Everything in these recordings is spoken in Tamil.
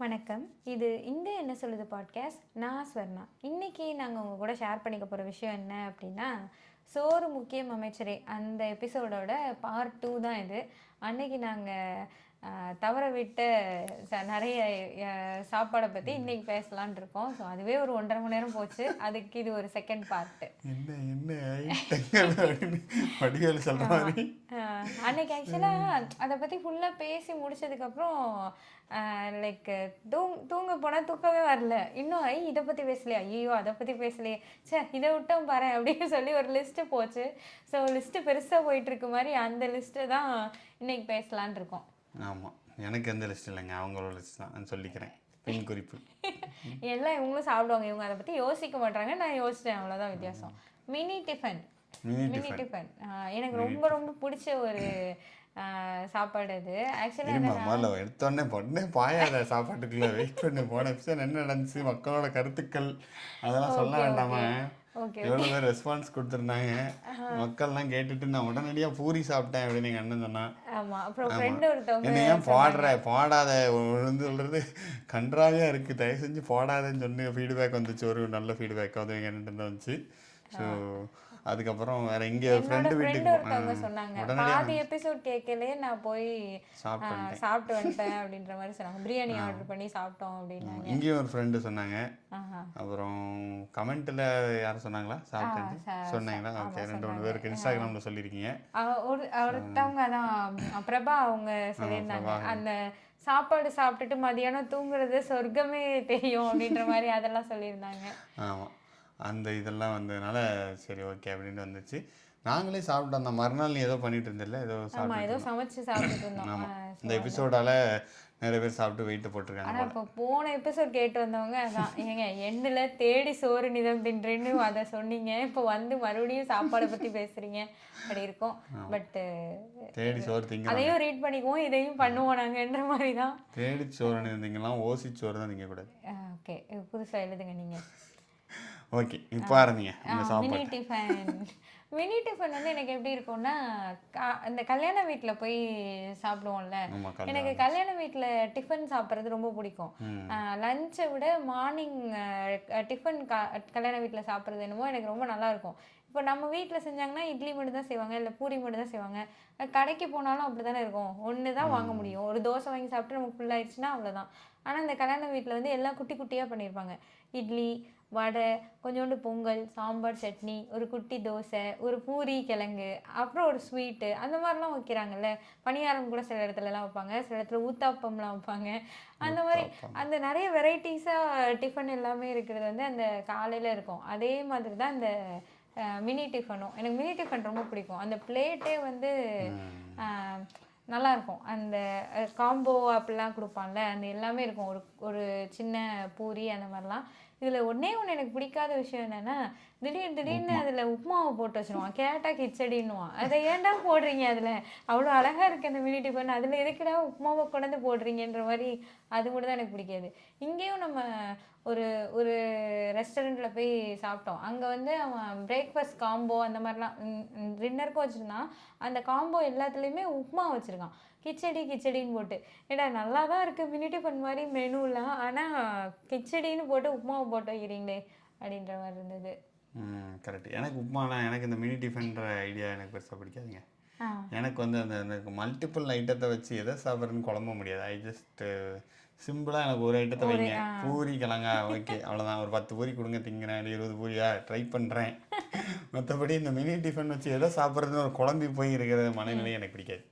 வணக்கம். இது இந்த என்ன சொல்லுது பாட்காஸ்ட். நான் ஸ்வர்ணா. இன்னைக்கு நாங்கள் உங்கள் கூட ஷேர் பண்ணிக்க போகிற விஷயம் என்ன அப்படின்னா, சோறு முக்கியம் அமைச்சரே அந்த எபிசோடோட பார்ட் 2 தான் இது. அன்னைக்கு நாங்கள் தவற விட்ட நிறைய சாப்பாடை பற்றி இன்னைக்கு பேசலான் இருக்கோம். ஸோ அதுவே ஒரு 1.5 மணி நேரம் போச்சு. அதுக்கு இது ஒரு செகண்ட் பார்ட்டு. என்ன வடிவேலு சொல்ற மாதிரி. அன்னைக்கு ஆக்சுவலாக அதை பற்றி ஃபுல்லாக பேசி முடிச்சதுக்கப்புறம் லைக் தூங்க போனால் தூக்கமே வரல. இன்னும் இதை பற்றி பேசலையா, ஐயோ அதை பற்றி பேசலையே, சே இதை விட்டோம் பாரு அப்படின்னு சொல்லி ஒரு லிஸ்ட்டு போச்சு. ஸோ லிஸ்ட்டு பெருசாக போயிட்டுருக்கு மாதிரி அந்த லிஸ்ட்டை தான் இன்னைக்கு பேசலான் இருக்கோம். ஆமாம், எனக்கு எந்த லிஸ்ட் இல்லைங்க, அவங்களோட லிஸ்ட் தான் நான் சொல்லிக்கிறேன். பின் குறிப்பு எல்லாம் இவங்களும் சாப்பிடுவாங்க, இவங்க அதை பற்றி யோசிக்க மாட்டாங்க, நான் யோசித்தேன், அவ்வளோதான் வித்தியாசம். மினி டிஃபன் எனக்கு ரொம்ப ரொம்ப பிடிச்ச ஒரு சாப்பாடு. அது ஆக்சுவலாக எடுத்தோடனே பொண்ணே பாயாத சாப்பாட்டுக்குள்ள வெயிட் பண்ணி போன எபிசோட் என்ன நடந்துச்சு, மக்களோட கருத்துக்கள் அதெல்லாம் சொல்ல வேண்டாமா? எவ்வளோ பேர் ரெஸ்பான்ஸ் கொடுத்துருந்தாங்க, மக்கள்லாம் கேட்டுட்டு நான் உடனடியாக பூரி சாப்பிட்டேன் அப்படின்னு எங்கள் அண்ணன் சொன்னான். என்ன ஏன் பாடாத சொல்றது கன்றாவே இருக்குது, தயவு செஞ்சு போடாதன்னு சொன்னு ஃபீட்பேக் வந்துச்சு. ஒரு நல்ல ஃபீட்பேக் வந்து எங்கள் அண்ணன் வந்துச்சு. ஸோ அதுக்கப்புறம் வேற எங்க ஃப்ரெண்டு வீட்டுக்கு சொன்னாங்க, பாதி எபிசோட் கேட்கலையே நான் போய் சாப்பிட்டு வந்துட்டேன் அப்படின்ற மாதிரி சொன்னாங்க. பிரியாணி ஆர்டர் பண்ணி சாப்பிட்டோம் அப்படின்னாங்க. இங்கேயும் ஒரு ஃப்ரெண்டு சொன்னாங்க. அப்புறம் கமெண்ட்ல யாரும் சொன்னாங்களா சாப்பிட்டேன் சொன்னாங்களா? ஓகே, 2-3 பேருக்கு இன்ஸ்டாகிராம்ல சொல்லியிருக்கீங்க. ஒருத்தவங்க தான் பிரபா, அவங்க சொல்லியிருந்தாங்க அந்த சாப்பாடு சாப்பிட்டுட்டு மதியானம் தூங்குறது சொர்க்கமே தெரியும் அப்படின்ற மாதிரி அதெல்லாம் சொல்லியிருந்தாங்க. ஆமாம், அந்த இதெல்லாம் வந்ததுனால சரி ஓகே அப்படின்னு வந்துச்சு. நாங்களே சாப்பிட்டு வந்தோம். மறுநாள் நீ ஏதோ பண்ணிட்டு இருந்தில்ல, ஏதோ சமைச்சு சாப்பிட்டு இருந்தோம். ஆமாம், இந்த எபிசோடால நிறைய பேர் சாப்பிட்டு வெயிட் போட்டிருக்காங்க. ஆனால் இப்போ போன எபிசோட் கேட்டு வந்தவங்க அதான், ஏங்க எண்டில் தேடி சோறு நிதம் தின்றேன்னு அதை சொன்னீங்க, இப்போ வந்து மறுபடியும் சாப்பாடை பற்றி பேசுறீங்க அப்படி இருக்கும். பட் தேடி சோறு திங்க அதையும் ரீட் பண்ணிக்குவோம், இதையும் பண்ணுவோம் நாங்கன்ற மாதிரி தான். தேடி சோறு இருந்தீங்களாம், ஓசி சோறு தான் திங்கக்கூடாது. ஓகே, புதுசாக எழுதுங்க நீங்கள். ஓகே, இப்போ ஆரம்பிங்க. மினி டிஃபன் வந்து எனக்கு எப்படி இருக்கும்னா, அந்த கல்யாண வீட்டில் போய் சாப்பிடுவோம்ல, எனக்கு கல்யாண வீட்டில் டிஃபன் சாப்பிட்றது ரொம்ப பிடிக்கும். லஞ்சை விட மார்னிங் டிஃபன் கல்யாண வீட்டில் சாப்பிட்றது என்னமோ எனக்கு ரொம்ப நல்லாயிருக்கும். இப்போ நம்ம வீட்டில் செஞ்சாங்கன்னா இட்லி மட்டும் தான் செய்வாங்க, இல்லை பூரி மட்டும் தான் செய்வாங்க. கடைக்கு போனாலும் அப்படி தானே இருக்கும், ஒன்று தான் வாங்க முடியும். ஒரு தோசை வாங்கி சாப்பிட்டு நமக்கு ஃபுல்லாகிடுச்சுன்னா அவ்வளோதான். ஆனால் இந்த கல்யாண வீட்டில் வந்து எல்லாம் குட்டி குட்டியாக பண்ணியிருப்பாங்க. இட்லி, வடை, கொஞ்சோண்டு பொங்கல், சாம்பார், சட்னி, ஒரு குட்டி தோசை, ஒரு பூரி கிழங்கு, அப்புறம் ஒரு ஸ்வீட்டு, அந்த மாதிரிலாம் வைக்கிறாங்கல்ல. பணியாரம் கூட சில இடத்துலலாம் வைப்பாங்க, சில இடத்துல ஊத்தாப்பம்லாம் வைப்பாங்க. அந்த மாதிரி அந்த நிறைய வெரைட்டிஸாக டிஃபன் எல்லாமே இருக்கிறது வந்து அந்த காலையில் இருக்கும். அதே மாதிரி தான் இந்த மினி டிஃபனும். எனக்கு மினி டிஃபன் ரொம்ப பிடிக்கும். அந்த பிளேட்டே வந்து நல்லாயிருக்கும். அந்த காம்போ அப்படிலாம் கொடுப்பான்ல, அந்த எல்லாமே இருக்கும். ஒரு சின்ன பூரி அந்த மாதிரிலாம். இதில் ஒன்று எனக்கு பிடிக்காத விஷயம் என்னென்னா, திடீர்னு அதில் உப்புமாவை போட்டு வச்சுருவான். கேட்டால் கிச்சடின்னுவான். அதை ஏன்டா போடுறீங்க, அதில் அவ்வளோ அழகாக இருக்குது அந்த மினி டிஃபன், அதில் எதுக்குடா உப்புமாவை கொண்டாந்து போடுறீங்கன்ற மாதிரி அது மட்டும் தான் எனக்கு பிடிக்காது. இங்கேயும் நம்ம ஒரு ஒரு ரெஸ்டாரண்ட்டில் போய் சாப்பிட்டோம். அங்கே வந்து அவன் பிரேக்ஃபாஸ்ட் காம்போ அந்த மாதிரிலாம் டின்னருக்கும் வச்சுருந்தான். அந்த காம்போ எல்லாத்துலேயுமே உப்புமா வச்சுருக்கான், கிச்சடின்னு போட்டு. ஏடா நல்லா தான் இருக்குது மினி டிஃபன் மாதிரி மெனுலாம், ஆனால் கிச்சடின்னு போட்டு உப்புமாவை போட்டு வைக்கிறீங்களே அப்படின்ற மாதிரி இருந்தது. கரெக்ட். எனக்கு உப்புமாலாம், எனக்கு இந்த மினி டிஃபன்ற ஐடியா எனக்கு பெருசாக பிடிக்காதுங்க. எனக்கு வந்து அந்த மல்டிபிள் ஐட்டத்தை வச்சு எதை சாப்பிட்றதுன்னு குழம்ப முடியாது. ஐ ஜஸ்ட் சிம்பிளாக எனக்கு ஒரு ஐட்டத்தை வைங்க, பூரி கிழங்கா ஓகே அவ்வளோதான், ஒரு 10 பூரி கொடுங்க திங்கிறேன், 20 பூரியா ட்ரை பண்ணுறேன். மற்றபடி இந்த மினி டிஃபன் வச்சு எதை சாப்பிட்றதுன்னு ஒரு குழம்பி போய் இருக்கிற மனநிலையை எனக்கு பிடிக்காது.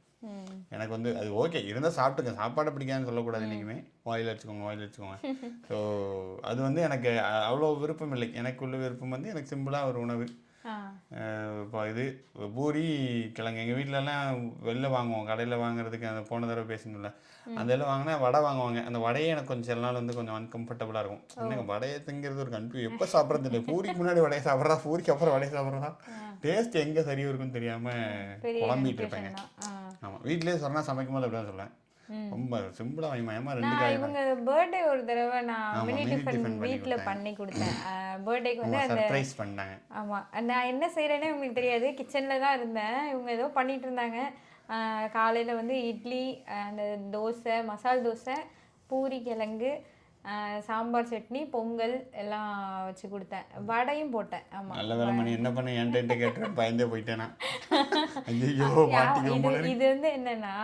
எனக்கு வந்து அது ஓகே இருந்தால் சாப்பிட்டுங்க, சாப்பாடை பிடிக்காதுன்னு சொல்லக்கூடாது. என்றைக்குமே வாயில் வச்சுக்கோங்க. ஸோ அது வந்து எனக்கு அவ்வளோ விருப்பம் இல்லை. எனக்குள்ள விருப்பம் வந்து எனக்கு சிம்பிளாக ஒரு உணவு. இப்போ இது பூரி கிழங்கு எங்கள் வீட்டிலலாம் வெளில வாங்குவோம், கடையில் வாங்குறதுக்கு அந்த போன தடவை பேசணும்ல, அந்த இதில் வாங்கினா வடை வாங்குவாங்க. அந்த வடையே எனக்கு கொஞ்சம் சில நாள் வந்து கொஞ்சம் அன்கம்ஃபர்டபுளாக இருக்கும். எனக்கு வடையை திங்கிறது ஒரு எப்போ சாப்பிட்றது இல்லை. பூரிக்கு முன்னாடி வடையை சாப்பிட்றா, பூரிக்கு அப்புறம் வடையை சாப்பிட்றா, டேஸ்ட் எங்கே சரியாக இருக்குன்னு தெரியாமல் குழம்பிட்டு இருப்பேங்க. ஆமாம், வீட்டிலேயே சொன்னால் சமைக்கும் போது அப்படி தான் சொல்லுவேன், ரொம்ப சிம்பிளாக வைமா 2 காய். இவங்க பர்த்டே ஒரு தடவை நான் மினி டிஃபன் வீட்டில் பண்ணி கொடுத்தேன். பர்த்டேக்கு வந்து அந்த சர்ப்ரைஸ் பண்ணாங்க. ஆமாம், நான் என்ன செய்கிறேன்னு உங்களுக்கு தெரியாது, கிச்சனில் தான் இருந்தேன். இவங்க ஏதோ பண்ணிகிட்டு இருந்தாங்க. காலையில் வந்து இட்லி, அந்த தோசை, மசால் தோசை, பூரி கிழங்கு, சாம்பார் சட்னி, பொங்கல் எல்லாம் வச்சு கொடுத்தேன். வடையும் போட்டேன். ஆமா. நல்ல வேலை மணி என்ன பண்ண என்கிட்ட கேட்டு பயந்தே போயிட்டேனா. ஐயோ மாட்டிக்க. இது வந்து என்னன்னா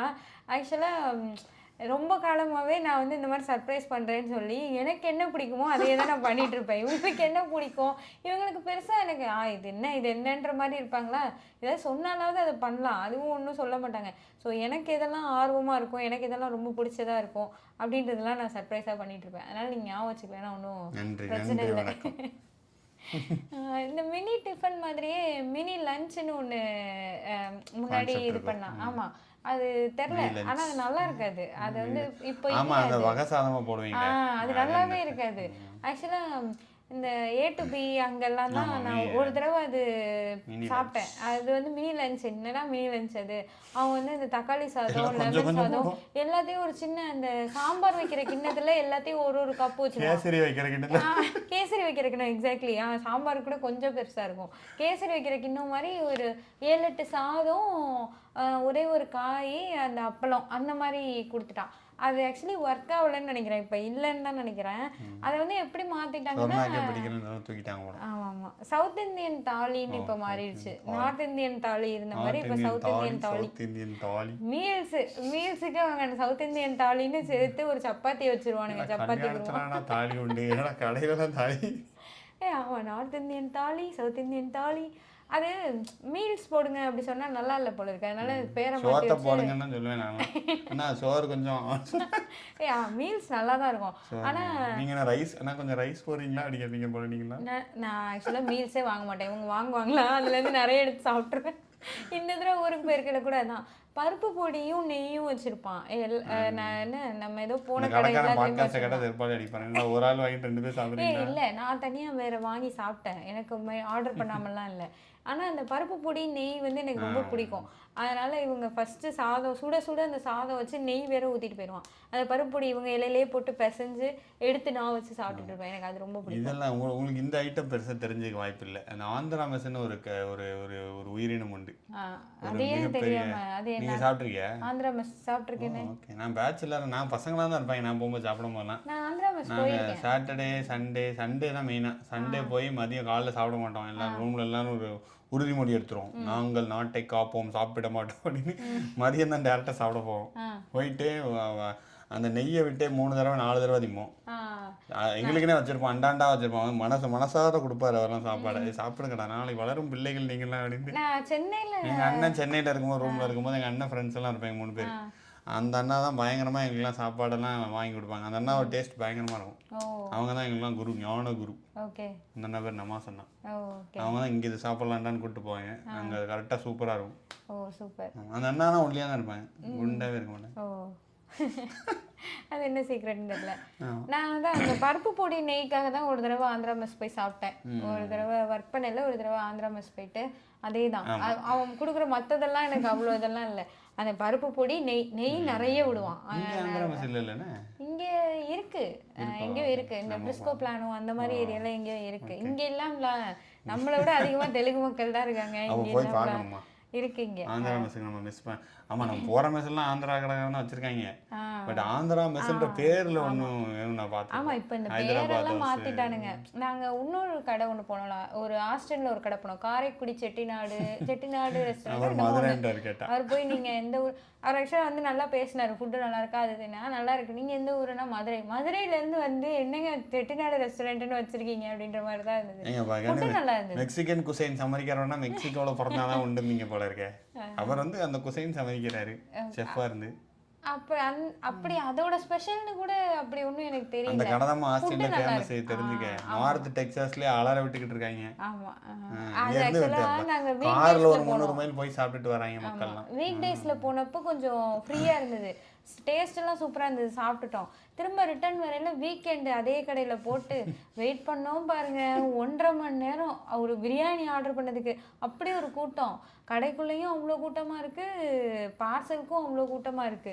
ஆக்சுவலாக ரொம்ப காலமாகவே நான் வந்து இந்த மாதிரி சர்ப்ரைஸ் பண்ணுறேன்னு சொல்லி எனக்கு என்ன பிடிக்குமோ அதையே தான் நான் பண்ணிட்டு இருப்பேன். இவங்களுக்கு என்ன பிடிக்கும், இவங்களுக்கு பெருசாக எனக்கு இது என்ன இது என்னன்ற மாதிரி இருப்பாங்களா, ஏதாவது சொன்னாலாவது அதை பண்ணலாம், அதுவும் ஒன்றும் சொல்ல மாட்டாங்க. ஸோ எனக்கு எதெல்லாம் ஆர்வமாக இருக்கும், எனக்கு இதெல்லாம் ரொம்ப பிடிச்சதா இருக்கும் அப்படின்றதெல்லாம் நான் சர்ப்ரைஸாக பண்ணிட்டு இருப்பேன். அதனால் நீங்கள் ஞாபகம் வச்சுக்கலன்னா ஒன்றும் பிரச்சனை இல்லை. இந்த மினி டிஃபன் மாதிரியே மினி லஞ்சுன்னு ஒன்று முன்னாடி இது பண்ணலாம். ஆமாம், அது தெரியல, ஆனா அது நல்லா இருக்காது. அது வந்து இப்போ அது நல்லாவே இருக்காது. ஆக்சுவலா இந்த A to B அங்கெல்லாம் தான் நான் ஒரு தடவை அது சாப்பிட்டேன். அது வந்து மினி லஞ்ச். என்னன்னா மினி லஞ்ச் அது அவங்க வந்து இந்த தக்காளி சாதம், லெமன் சாதம் எல்லாத்தையும் ஒரு சின்ன அந்த சாம்பார் வைக்கிற கிண்ணத்துல எல்லாத்தையும் ஒரு ஒரு கப்பு வச்சிருக்காங்க. கேசரி வைக்கிற கிண்ணம். எக்ஸாக்ட்லி. சாம்பார் கூட கொஞ்சம் பெருசா இருக்கும். கேசரி வைக்கிற கிண்ணம் மாதிரி ஒரு 7-8 சாதம், ஒரே ஒரு காய், அந்த அப்பளம், அந்த மாதிரி கொடுத்துட்டான். அது ஆக்சுவலி ஒர்க் ஆகலன்னு நினைக்கிறேன், இப்போ இல்லைன்னு தான் நினைக்கிறேன். அதை வந்து எப்படி மாத்திட்டாங்கன்னா ஆமா சவுத் இந்தியன் தாலின்னு இப்போ மாறிடுச்சு. நார்த் இந்தியன் தாலி இருந்த மாதிரி இப்போ சவுத் இந்தியன் தாலி. மீல்ஸுக்கு அவங்க சவுத் இந்தியன் தாலின்னு சேர்த்து ஒரு சப்பாத்தி வச்சிருவானுங்க. சப்பாத்தி ஆமா, நார்த் இந்தியன் தாலி, சவுத் இந்தியன் தாலி. அது மீல்ஸ் போடுங்க அப்படி சொன்னா நல்லா இல்ல போல இருக்கு. அதனால பேரை மாத்தி போடுங்கன்னு தான் சொல்லுவேன் நான். ஆனா சோறு கொஞ்சம் மீல்ஸ் நல்லா தான் இருக்கும். ஆனா நீங்க ரைஸ் கொஞ்சம் ரைஸ் போறீங்களா அப்படி கேப்பீங்க போல. நீங்களா? நான் ஆக்சுவலா மீல்ஸே வாங்க மாட்டேன். இவங்க வாங்குவாங்களா அதுல இருந்து நிறைய எடுத்து சாப்பிட்டுருவேன். இந்த தடவை ஊருக்கு போயிருக்கல கூட அதான் பருப்பு பொடியும் நெய்யும் வச்சிருப்பான். நான் என்ன நம்ம ஏதோ போன கடையில ஒரு ஆள் வாங்கிட்டு 2 பேர் சாப்பிடுறீங்க. இல்ல நான் தனியா வேற வாங்கி சாப்பிட்டேன். எனக்கு ஆர்டர் பண்ணாமலாம் இல்ல. ஆனா அந்த பருப்பு பொடி நெய் வந்து எனக்கு ரொம்ப பிடிக்கும். அதனால இவங்க ஃபர்ஸ்ட் சாதம் சுட சுட அந்த சாதம் வச்சு நெய் வேற ஊத்திட்டு போயிடுவான். அந்த பருப்பு பொடி இவங்க இலையிலேயே போட்டு பிசைஞ்சு எடுத்து நான் வச்சு சாப்பிட்டுட்டு இருப்பேன். எனக்கு அது ரொம்ப பிடிக்கும். இதெல்லாம் உங்களுக்கு இந்த ஐட்டம் பெருசா தெரிஞ்சுக்க வாய்ப்பு இல்லை. அந்த ஆந்திரா மெஸ்ன்னு ஒரு ஒரு உயிரினம் உண்டு. அதே தெரியாம அது நீங்க சாப்பிட்ருக்கியா? ஆந்திரா மெஸ் சாப்பிட்டுருக்கேன். ஓகே, நான் பேச்சுலர். நான் பசங்களா தான் இருப்பாங்க நான் போகும்போது சாப்பிடும் போதெல்லாம். நான் ஆந்திரா மெஸ் போயிருக்கேன். சாட்டர்டே சண்டே தான் மெயினா. சண்டே போய் மதியம் காலைல சாப்பிட மாட்டோம். எல்லாரும் ரூம்ல எல்லாரும் ஒரு உறுதிமொழி எடுத்துருவோம். நாங்கள் நாட்டை காப்போம், சாப்பிட மாட்டோம் அப்படின்னு. மதியம் தான் டேரக்டாக சாப்பிட போவோம். போயிட்டு அந்த நெய்யை விட்டே 3 தடவை 4 தடவை திம்போம். எங்களுக்குன்னே வச்சிருப்போம், அண்டாண்டா வச்சிருப்போம். மனசார கொடுப்பாரு அவரெல்லாம் சாப்பாடு. சாப்பிடுங்கடா, நாளைக்கு வளரும் பிள்ளைகள் நீங்கள்லாம் அப்படின்னு. எங்கள் அண்ணன் சென்னையில் இருக்கும்போது ரூமில் இருக்கும்போது எங்கள் அண்ணன் ஃப்ரெண்ட்ஸ் எல்லாம் இருப்பாங்க 3 பேர். அந்த அண்ணா தான் பயங்கரமாக எங்களுக்குலாம் சாப்பாடெல்லாம் வாங்கி கொடுப்பாங்க. அந்த அண்ணாவோட டேஸ்ட் பயங்கரமாக இருக்கும். அவங்க தான் எங்களுக்குலாம் குரு, ஞான குரு. அந்த அண்ணா பேர் நமாஸ் அண்ணா. அவங்க தான் இங்கே இது சாப்பிட்லான்டான்னு கூப்பிட்டு போவாங்க. அங்கே கரெக்டாக சூப்பராக இருக்கும். அந்த அண்ணா தான் ஒல்லியாக தான் இருப்பாங்க, குண்டாகவே இருக்க மாட்டேன். அது என்ன சீக்ரெட்னு தெரியல. நான் வந்து அந்த பருப்பு பொடி நெய்க்காக தான் ஒரு தடவை ஆந்திரா மெஸ் போய் சாப்பிட்டேன். ஒரு தடவை ஒர்க் பண்ணல, ஒரு தடவை ஆந்திரா மெஸ் போயிட்டு அதே தான். அவன் கொடுக்குற மற்றதெல்லாம் எனக்கு அவ்வளோ இதெல்லாம் இல்லை. அந்த பருப்பு பொடி நெய் நிறைய விடுவான். இங்க இருக்கு, எங்கேயோ இருக்கு. இந்த பிரிஸ்கோ பிளானோ அந்த மாதிரி ஏரியால எங்கேயோ இருக்கு. இங்க எல்லாம் நம்மளை விட அதிகமா தெலுங்கு மக்கள் தான் இருக்காங்க. இங்க இருக்கீங்க. ஆந்திரா மெஸ்ஸுக்கு நம்ம மிஸ் பண்ண. ஆமா, நம்ம போற மெஸ்லாம் ஆந்திரா கடைக்காரங்க வச்சிருக்காங்க. பட் ஆந்திரா மெஸ்ன்ற பேர்ல ஒன்றும் நான் பார்த்தேன். ஆமா, இப்போ இந்த பேரெல்லாம் மாத்திட்டானுங்க. நாங்க இன்னொரு கடை ஒன்று போனோம்ல, ஒரு ஹாஸ்டல்ல ஒரு கடை போனோம், காரைக்குடி செட்டிநாடு ரெஸ்டாரண்ட். அவர் போய் நீங்க எந்த ஊர், அவர் ஆக்சுவலாக வந்து நல்லா பேசினாரு. ஃபுட்டு நல்லா இருக்கா, அது நல்லா இருக்கு. நீங்க எந்த ஊருன்னா மதுரையில இருந்து வந்து என்னங்க செட்டிநாடு ரெஸ்டாரண்ட்னு வச்சிருக்கீங்க அப்படின்ற மாதிரி தான் இருந்தது. நல்லா இருந்தது. மெக்சிகன் குசைன் சமைக்கிறவனா மெக்சிகோல பிறந்தாதான் உண்டுங்க போல இருக்கே. அவர் வந்து அந்த குசைன் சமைக்கிறாரு, செஃப்பா இருந்து. அப்படி அதோட ஸ்பெஷல்னு கூட அப்படி ஒன்றும் எனக்கு தெரியல. அந்த கடை தான் ஆஸ்திரேலியா ஃபேமஸ் தெரிஞ்சுக்க. நார்த் டெக்சாஸ்லயே அலற விட்டுக்கிட்டு இருக்காங்க. ஆமா, அது ஆக்சுவலா நாங்க கார்ல ஒரு 300 மைல் போய் சாப்பிட்டுட்டு வராங்க மக்கள்லாம். வீக் டேஸ்ல போனப்போ கொஞ்சம் ஃப்ரீயா இருந்தது. டேஸ்ட் எல்லாம் சூப்பரா இருந்தது. சாப்பிட்டுட்டோம். திரும்ப ரிட்டர்ன் வரையில வீக்கெண்டு அதே கடையில போட்டு வெயிட் பண்ணோம் பாருங்க. 1.5 மணி நேரம் ஒரு பிரியாணி ஆர்டர் பண்ணதுக்கு. அப்படி ஒரு கூட்டம். கடைக்குள்ளேயும் அவ்வளோ கூட்டமா இருக்கு, பார்சலுக்கும் அவ்வளோ கூட்டமா இருக்கு.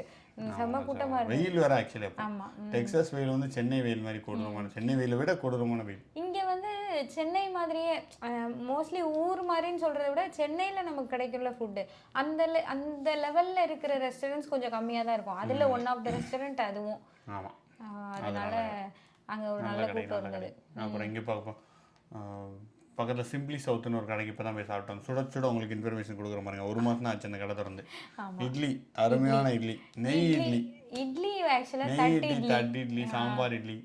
செம்ம கூட்டமா இருக்கு. வெயில் வேற ஆக்சுவலி. ஆமா, டெக்சாஸ் வெயில் வந்து சென்னை வெயில் மாதிரி கொடூரமான, சென்னை வெயிலை விட கொடூரமான வெயில். இங்க வந்து சென்னை மாதிரியே மோஸ்ட்லி ஊர் மாதிரின்னு சொல்றதை விட சென்னையில நமக்கு கிடைக்கிற ஃபுட்டு அந்த லெவல்ல இருக்கிற ரெஸ்டாரண்ட்ஸ் கொஞ்சம் கம்மியா தான் இருக்கும். அதுல ஒன் ஆஃப் த ரெஸ்டாரண்ட் அதுவும். ஆமா, அதனால அங்கே ஒரு நல்ல கூட்டம் இருந்தது. அப்புறம் இங்கே பார்ப்போம் பக்கத்தில் சிம்பிளி சவுத்துன்னு ஒரு கடைக்கு இப்போ தான் போய் சாப்பிட்டோம். சுட சுட உங்களுக்கு இன்ஃபர்மேஷன் கொடுக்குற மாதிரிங்க. 1 மாதம் தான் ஆச்சு அந்த கடை திறந்து. இட்லி அருமையான இட்லி, நெய் இட்லி. இட்லி ஆக்சுவலாக நெய் இட்லி, தட்டு இட்லி, சாம்பார் இட்லி.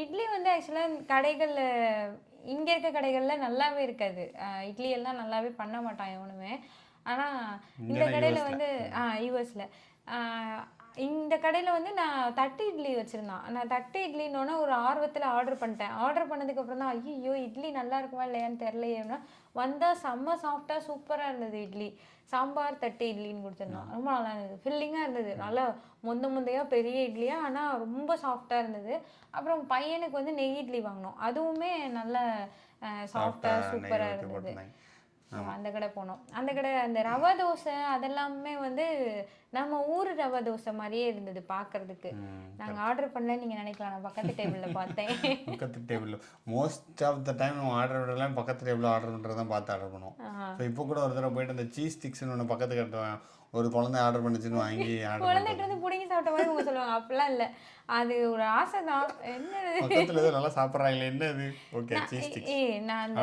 இட்லி வந்து ஆக்சுவலாக கடைகளில் இங்கே இருக்க கடைகளில் நல்லாவே இருக்காது. இட்லி எல்லாம் நல்லாவே பண்ண மாட்டான் எவனுமே. ஆனால் இந்த கடையில் வந்து யூஎஸில் இந்த கடையில் வந்து நான் தட்டு இட்லி வச்சுருந்தான். நான் தட்டு இட்லின்னொன்னே ஒரு ஆர்வத்தில் ஆர்டர் பண்ணிட்டேன். ஆர்டர் பண்ணதுக்கப்புறம் தான் ஐயோ இட்லி நல்லா இருக்குமா இல்லையான்னு தெரிலையேன்னா வந்தால் செம்ம சாஃப்டாக சூப்பராக இருந்தது இட்லி. சாம்பார் தட்டு இட்லின்னு கொடுத்துருந்தான். ரொம்ப நல்லா இருந்தது, ஃபில்லிங்காக இருந்தது, நல்லா முந்தையாக பெரிய இட்லியாக, ஆனால் ரொம்ப சாஃப்டாக இருந்தது. அப்புறம் பையனுக்கு வந்து நெய் இட்லி வாங்கினோம், அதுவுமே நல்ல சாஃப்டாக சூப்பராக இருந்தது. அந்த கடை போனோம். அந்த கடை அந்த ரவா தோசை அதெல்லாமே வந்து நம்ம ஊர் ரவா தோசை மாதிரியே இருந்தது பார்க்கறதுக்கு. நாங்கள் ஆர்டர் பண்ணல நீங்கள் நினைக்கலாம், நான் பக்கத்து டேபிளில் பார்த்தேன். பக்கத்து டேபிளில் மோஸ்ட் ஆஃப் த டைம் நம்ம ஆர்டர் விடலாம் பக்கத்து டேபிளில் ஆர்டர் பண்ணுறது தான் பார்த்து ஆர்டர் பண்ணுவோம். ஸோ இப்போ கூட ஒரு தடவை போயிட்டு அந்த சீஸ் ஸ்டிக்ஸ்னு ஒன்று பக்கத்து கட்டுவேன், ஒரு குழந்தை ஆர்டர் பண்ணிச்சுன்னு வாங்கி குழந்தைட்டு வந்து பிடிங்கி சாப்பிட்ட மாதிரி அவங்க சொல்லுவாங்க. அப்படிலாம் இல்லை, அது ஒரு ஆசை தான். என்னது பக்கத்தில் ஏதோ நல்லா சாப்பிட்றாங்களே என்ன அது. ஓகே சீஸ் ஸ்டிக்ஸ் நான் அந்த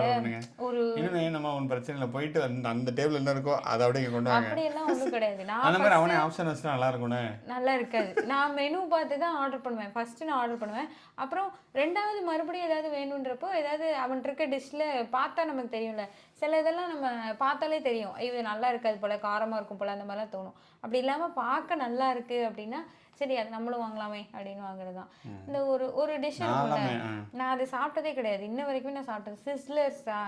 ஒரு இன்னுமே நம்ம ஒன்று பிரச்சனை இல்லை, போயிட்டு அந்த டேபிள் என்ன இருக்கோ அதை அப்படியே கொண்டு வாங்க. அப்படியெல்லாம் ஒன்றும் கிடையாது. நான் அந்த மாதிரி அவனே ஆப்ஷன் வச்சு நல்லா இருக்கும்னே. நல்லா இருக்காது. நான் மெனு பார்த்து தான் ஆர்டர் பண்ணுவேன். ஃபர்ஸ்ட் நான் ஆர்டர் பண்ணுவேன், அப்புறம் ரெண்டாவது மறுபடியும் ஏதாவது வேணுன்றப்போ ஏதாவது அவன் இருக்க டிஷ்ல பார்த்தா நமக்கு தெரியும்ல, சில இதெல்லாம் நம்ம பார்த்தாலே தெரியும் இது நல்லா இருக்காது போல, காரமாக இருக்கும் போல, அந்த மாதிரிலாம் தோணும். அப்படி இல்லாமல் பார்க்க நல்லா இருக்கு அப்படின்னா சரி அது நம்மளும் வாங்கலாமே அப்படின்னு வாங்குறது தான். இந்த ஒரு டிஷ் இருக்கும்ல, நான் அது சாப்பிட்டதே கிடையாது இன்ன வரைக்கும். நான் சாப்பிட்டது சிஸ்லர்ஸா,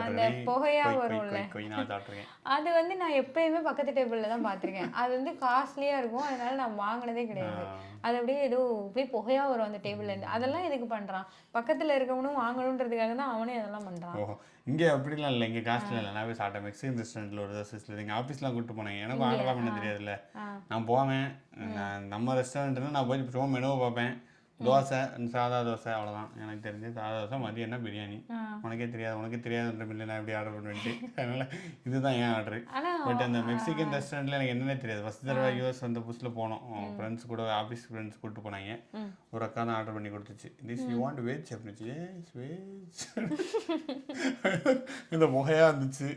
அந்த புகையா வரும்ல, அது வந்து நான் எப்பயுமே பக்கத்து டேபிளில் தான் பார்த்துருக்கேன். அது வந்து காஸ்ட்லியாக இருக்கும், அதனால நான் வாங்கினதே கிடையாது. அது அப்படியே ஏதோ போய் புகையா வரும் அந்த டேபிள்லேருந்து. அதெல்லாம் எதுக்கு பண்ணுறான், பக்கத்தில் இருக்கவனும் வாங்கணுன்றதுக்காக தான் அவனே அதெல்லாம் பண்ணுறான். இங்கே அப்படிலாம் இல்லை, இங்கே காஸ்ட்லியில் இல்லை. நான் போய் சாப்பிட்டேன் மெக்சிகன் ரெஸ்டாரண்ட்டில் ஒரு சிஸ்டர் எங்கள் ஆஃபீஸ்லாம் கூப்பிட்டு போனாங்க. எனக்கு ஆர்டர்லாம் பண்ண தெரியாதுல்ல. நான் போவேன், நம்ம ரெஸ்டாரண்ட்டுன்னு நான் போய் சும்மா மெனுவை பார்ப்பேன். தோசை, சாதா தோசை, அவ்வளோதான் எனக்கு தெரிஞ்சு. சாதா தோசை, மதியம் என்ன பிரியாணி. உனக்கே தெரியாதுன்ற மில்லை நான் எப்படி ஆர்டர் பண்ணிட்டு, அதனால் இதுதான் ஏன் ஆர்டரு. பட் அந்த மெக்சிகன் ரெஸ்டாரண்ட்டில் எனக்கு என்னன்னே தெரியாது. ஃபஸ்ட் தடவை யூஎஸ் வந்த புதுசில் போனோம், ஃப்ரெண்ட்ஸ் கூட, ஆஃபீஸ் ஃப்ரெண்ட்ஸ் கூப்பிட்டு போனாங்க. ஒரு அக்கா தான் ஆர்டர் பண்ணி கொடுத்துச்சு. திஸ் யூ வாண்ட் வெஜ் அப்படின்னுச்சு. Yes veg. இந்த புகையாக இருந்துச்சு,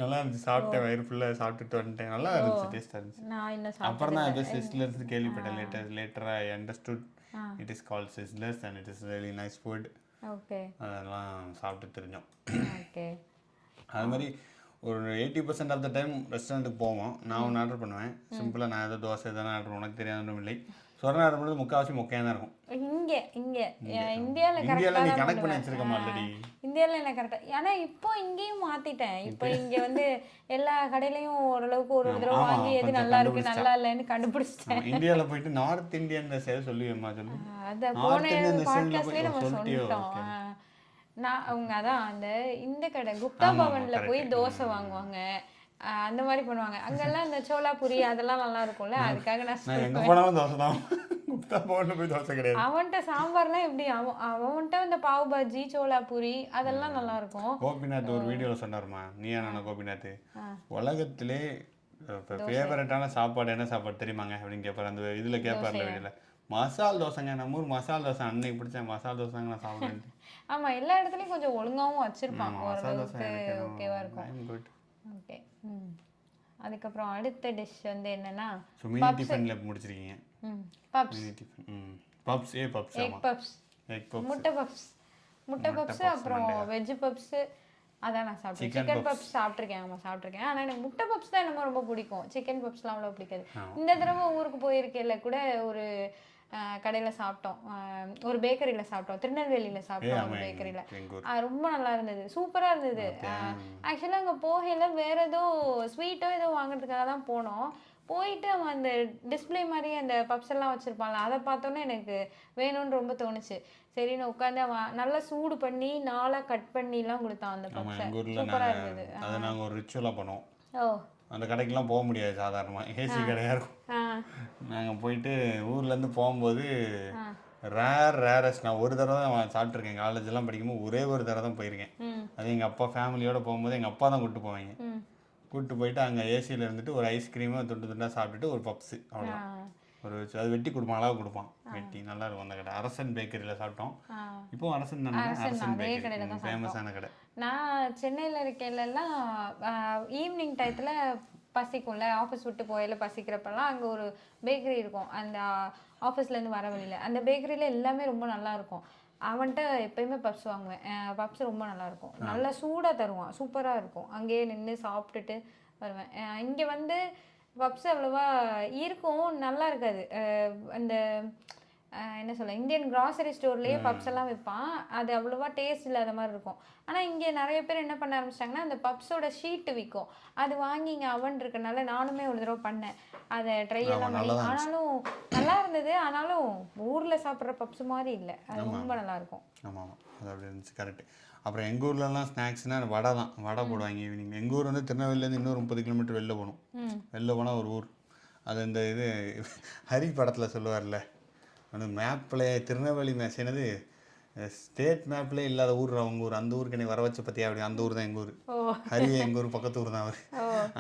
நல்லா இருந்துச்சு. சாப்பிட்டேன், வயிறு ஃபுல்லாக சாப்பிட்டுட்டு வந்துட்டேன். நல்லா இருந்துச்சு, டேஸ்ட்டாக இருந்துச்சு. அப்புறம் தான் அது சிஸ்லர்ஸ் கேள்விப்பட்டேன். Later I understood it is called Sizzlers and it is really nice food. Okay, அதெல்லாம் சாப்பிட்டு தெரிஞ்சோம். ஓகே, அது மாதிரி ஒரு 80% ஆஃப் த டைம் ரெஸ்டாரண்ட்டுக்கு போவோம். நான் ஒன்று ஆர்டர் பண்ணுவேன் சிம்பிளாக. நான் ஏதோ தோசை எதனா ஆர்டர், உனக்கு தெரியாதுன்னு இல்லை. சொன்ன ஆர்டர் பண்ணுறது முக்கால்வாசி மொக்கையாக தான் இருக்கும். இந்தியாவில் நீ கனெக்ட் பண்ணி வச்சிருக்கமா ஆல்ரெடி. இந்தியாவில் என்ன கரெக்டாக, ஏன்னா இப்போ இங்கேயும் மாற்றிட்டேன். இப்போ இங்கே வந்து எல்லா கடையிலையும் ஓரளவுக்கு ஒரு தடவை வாங்கி எது நல்லா இருக்கு நல்லா இல்லைன்னு கண்டுபிடிச்சிட்டேன். இந்தியாவில் போயிட்டு நார்த் இந்தியன் சொல்லுவேம்மா சொல்லு. அதை போன பாட்காஸ்ட்லேயே நம்ம சொல்லிட்டோம். நான் அவங்க அதான் இந்த கடை குப்தா பவனில் போய் தோசை வாங்குவாங்க, அந்த மாதிரி பண்ணுவாங்க. அங்கெல்லாம் இந்த சோலாபுரி அதெல்லாம் நல்லா இருக்கும்ல, அதுக்காக நான் எங்கே போனாலும் தோசை தான். போய் தோசை கிடையாது. அவன்கிட்ட சாம்பார்லாம் எப்படி, அவன்கிட்ட இந்த பாவ் பாஜி, சோலாபுரி அதெல்லாம் நல்லா இருக்கும். கோபிநாத் ஒரு வீடியோவில் சொன்னாருமா, நீயா நானா கோபிநாத், உலகத்திலே ஃபேவரட்டான சாப்பாடு என்ன சாப்பாடு தெரியுமாங்க அப்படின்னு கேட்பாரு. அந்த இதில் கேட்பார்ல வீடியோவில், மசால் தோசைங்க. நம்ம ஊர் மசால் தோசை, அன்னைக்கு பிடிச்ச மசால் தோசைங்க நான் சாப்பிடுவேன். ஆமா, எல்லா இடத்துலையும் கொஞ்சம் ஒழுங்காவும் வச்சிருப்பாங்க, ஓரளவுக்கு ஓகேவா இருக்கும். ஓகே, அதுக்கப்புறம் அடுத்த டிஷ் வந்து என்னன்னா மினி டிஃபன்ல முடிச்சிருக்கீங்க. Puffs, mini tiffin, puffs, puffs, egg puffs, முட்டை பப்ஸ், அப்புறம் வெஜ் பப்ஸ். அதான் நான் சாப்பிட்டேன். சிக்கன் பப்ஸ் சாப்பிட்ருக்கேன். ஆமாம் சாப்பிட்ருக்கேன், ஆனால் எனக்கு முட்டை பப்ஸ் தான் என்னமோ ரொம்ப பிடிக்கும். சிக்கன் பப்ஸ்லாம் அவ்வளோ பிடிக்காது. இந்த தடவை ஊருக்கு போயிருக்கையில் கூட ஒரு கடையில் சாப்பிட்டோம், ஒரு பேக்கரியில் சாப்பிட்டோம், திருநெல்வேலியில் சாப்பிட்டோம். ஒரு பேக்கரியில் ரொம்ப நல்லா இருந்தது, சூப்பராக இருந்தது. ஆக்சுவலாக அங்கே போகையில் வேறு ஏதோ ஸ்வீட்டோ ஏதோ வாங்குறதுக்காக தான் போனோம். போயிட்டு அவன் அந்த டிஸ்பிளே மாதிரி அந்த பப்ஸ் எல்லாம் வச்சுருப்பான்ல, அதை பார்த்தோன்னே எனக்கு வேணும்னு ரொம்ப தோணுச்சு. சரின்னு உட்காந்து அவன் நல்லா சூடு பண்ணி நாளாக கட் பண்ணிலாம் கொடுத்தான் அந்த பப்ஸை. சூப்பராக இருந்தது. அதை நாங்கள் ஒரு ரிச்சுவலாக பண்ணோம். ஓ, அந்த கடைக்கெலாம் போக முடியாது சாதாரணமாக, ஏசி கடையாக இருக்கும். நாங்கள் போயிட்டு ஊர்லேருந்து போகும்போது ரேரஸ்ட் நான் ஒரு தடவை தான் சாப்பிட்ருக்கேன். காலேஜெல்லாம் படிக்கும்போது ஒரே ஒரு தடவை தான் போயிருக்கேன். அது எங்கள் அப்பா ஃபேமிலியோடு போகும்போது எங்கள் அப்பா தான் கூப்பிட்டு போவாங்க. கூப்பிட்டு போயிட்டு அங்கே ஏசியில் இருந்துட்டு ஒரு ஐஸ்கிரீமும் துண்டு துண்டாக சாப்பிட்டுட்டு ஒரு பப்ஸு, அவ்வளோதான். அது வெட்டி கொடுப்பான், அளவு கொடுப்பான், வெட்டி நல்லா இருக்கும் அந்த கடை. அரசன் பேக்கரியில் சாப்பிட்டோம். இப்போ அரசன் தானே, அரசன் பேக்கரி ஃபேமஸான கடை. நான் சென்னையில் இருக்கையிலலாம் ஈவினிங் டயத்தில் பசிக்கும்ல, ஆஃபீஸ் விட்டு போயில பசிக்கிறப்பெல்லாம் அங்கே ஒரு பேக்கரி இருக்கும், அந்த ஆஃபீஸ்லேருந்து வர வழியில். அந்த பேக்கரியில் எல்லாமே ரொம்ப நல்லாயிருக்கும். அவன்கிட்ட எப்பயுமே பப்ஸ் வாங்குவேன். பப்ஸ் ரொம்ப நல்லாயிருக்கும், நல்லா சூடாக தருவான், சூப்பராக இருக்கும். அங்கேயே நின்று சாப்பிட்டுட்டு வருவேன். இங்கே வந்து பப்ஸ் அவ்வளோவா இருக்கும், நல்லா இருக்காது. அந்த என்ன சொல்ல, இந்தியன் கிராசரி ஸ்டோர்லேயே பப்ஸ் எல்லாம் விற்பான், அது அவ்வளோவா டேஸ்ட் இல்லாத மாதிரி இருக்கும். ஆனால் இங்கே நிறைய பேர் என்ன பண்ண ஆரம்பிச்சிட்டாங்கன்னா, அந்த பப்ஸோட ஷீட்டு விற்கும், அது வாங்கி இங்கே அவன் இருக்கனால நானுமே ஒரு தடவை பண்ணேன், அதை ட்ரை எல்லாம் பண்ணி. ஆனாலும் நல்லா இருந்தது, ஆனாலும் ஊரில் சாப்பிட்ற பப்ஸ் மாதிரி இல்லை, அது ரொம்ப நல்லாயிருக்கும். ஆமாம் ஆமாம், அது அப்படி இருந்துச்சு, கரெக்டு. அப்புறம் எங்கள் ஊர்லலாம் ஸ்நாக்ஸ்னால் வடை தான், வடை போடுவாங்க ஈவினிங். எங்கள் ஊர் வந்து திருநெல்வேலியிலேருந்து இன்னும் 30 கிலோமீட்டர் வெளில போகணும். வெளில போனால் ஒரு ஊர், அது இந்த இது ஹரி படத்தில் சொல்லுவார்ல, அந்த மேப்பில் திருநெல்வேலி என்னது ஸ்டேட் மேப்லேயே இல்லாத ஊர் அவங்க ஊர், அந்த ஊருக்கு என்னை வர வச்ச பற்றியா, அப்படி அந்த ஊர் தான் எங்கள் ஊர். ஹரியே எங்கள் ஊர் பக்கத்து ஊர் தான் அவர்.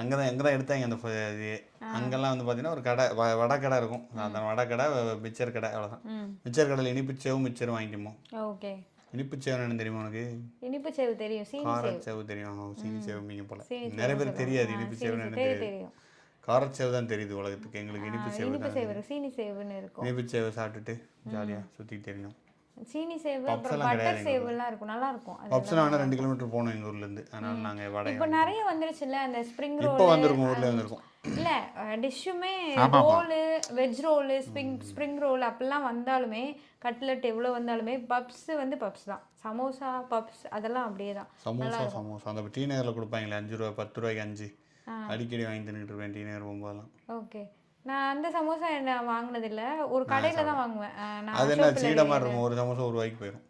அங்கே தான் எடுத்தாங்க அந்த இது. அங்கெல்லாம் வந்து பார்த்தீங்கன்னா ஒரு கடை, வடை கடை இருக்கும், அந்த வடை கடை, மிச்சர் கடை, அவ்வளோதான். மிச்சர் கடையில் இனிப்புச்சேவு மிச்சர் வாங்கிக்குமோ. ஓகே. இனிப்புச்சேவு என்ன தெரியுமா உனக்கு? இனிப்புச்சேவு தெரியும், காரச்சேவு தெரியும், சீனி சேவு போல. நிறைய பேர் தெரியாது இனிப்புச்சேவு என்ன தெரியும், காரச்சேவு தான் தெரியுது உலகத்துக்கு. எங்களுக்கு இனிப்புச்சேவு, சீனி சேவுன்னு இருக்கும். இனிப்புச்சேவு சாப்பிட்டுட்டு ஜாலியாக சுற்றிட்டு தெரியும். சீனி சேவு, அப்புறம் பட்டர் சேவுலாம் இருக்கும், நல்லா இருக்கும். பப்ஸ்லாம் வேணா 2 கிலோமீட்டர் போகணும் எங்கள் ஊர்லேருந்து, அதனால நாங்கள் வடை. இப்போ நிறைய வந்துருச்சுல்ல அந்த ஸ்ப்ரிங் ரோல். இப்போ வந்திருக்கும், ஊரில் வந்திருக்கும். இல்லை டிஷ்ஷுமே roll, veg roll, spring roll அப்படிலாம் வந்தாலுமே, கட்லெட் எவ்வளோ வந்தாலுமே பப்ஸ் வந்து பப்ஸ் தான். சமோசா பப்ஸ் அதெல்லாம் அப்படியே தான். சமோசா அந்த டீ நகரில் கொடுப்பாங்களே 5 ரூபா 10 ரூபாய்க்கு 5, அடிக்கடி வாங்கி தின்னுட்டு இருப்பேன் டீ நகர் போகும்போதெல்லாம். ஓகே. நான் அந்த சமோசா என்ன வாங்கினதில்ல, ஒரு கடையில் தான் வாங்குவேன். அது என்ன சீடை மாதிரி இருக்கும், ஒரு சமோசா 1 ரூபாய்க்கு போயிடும்.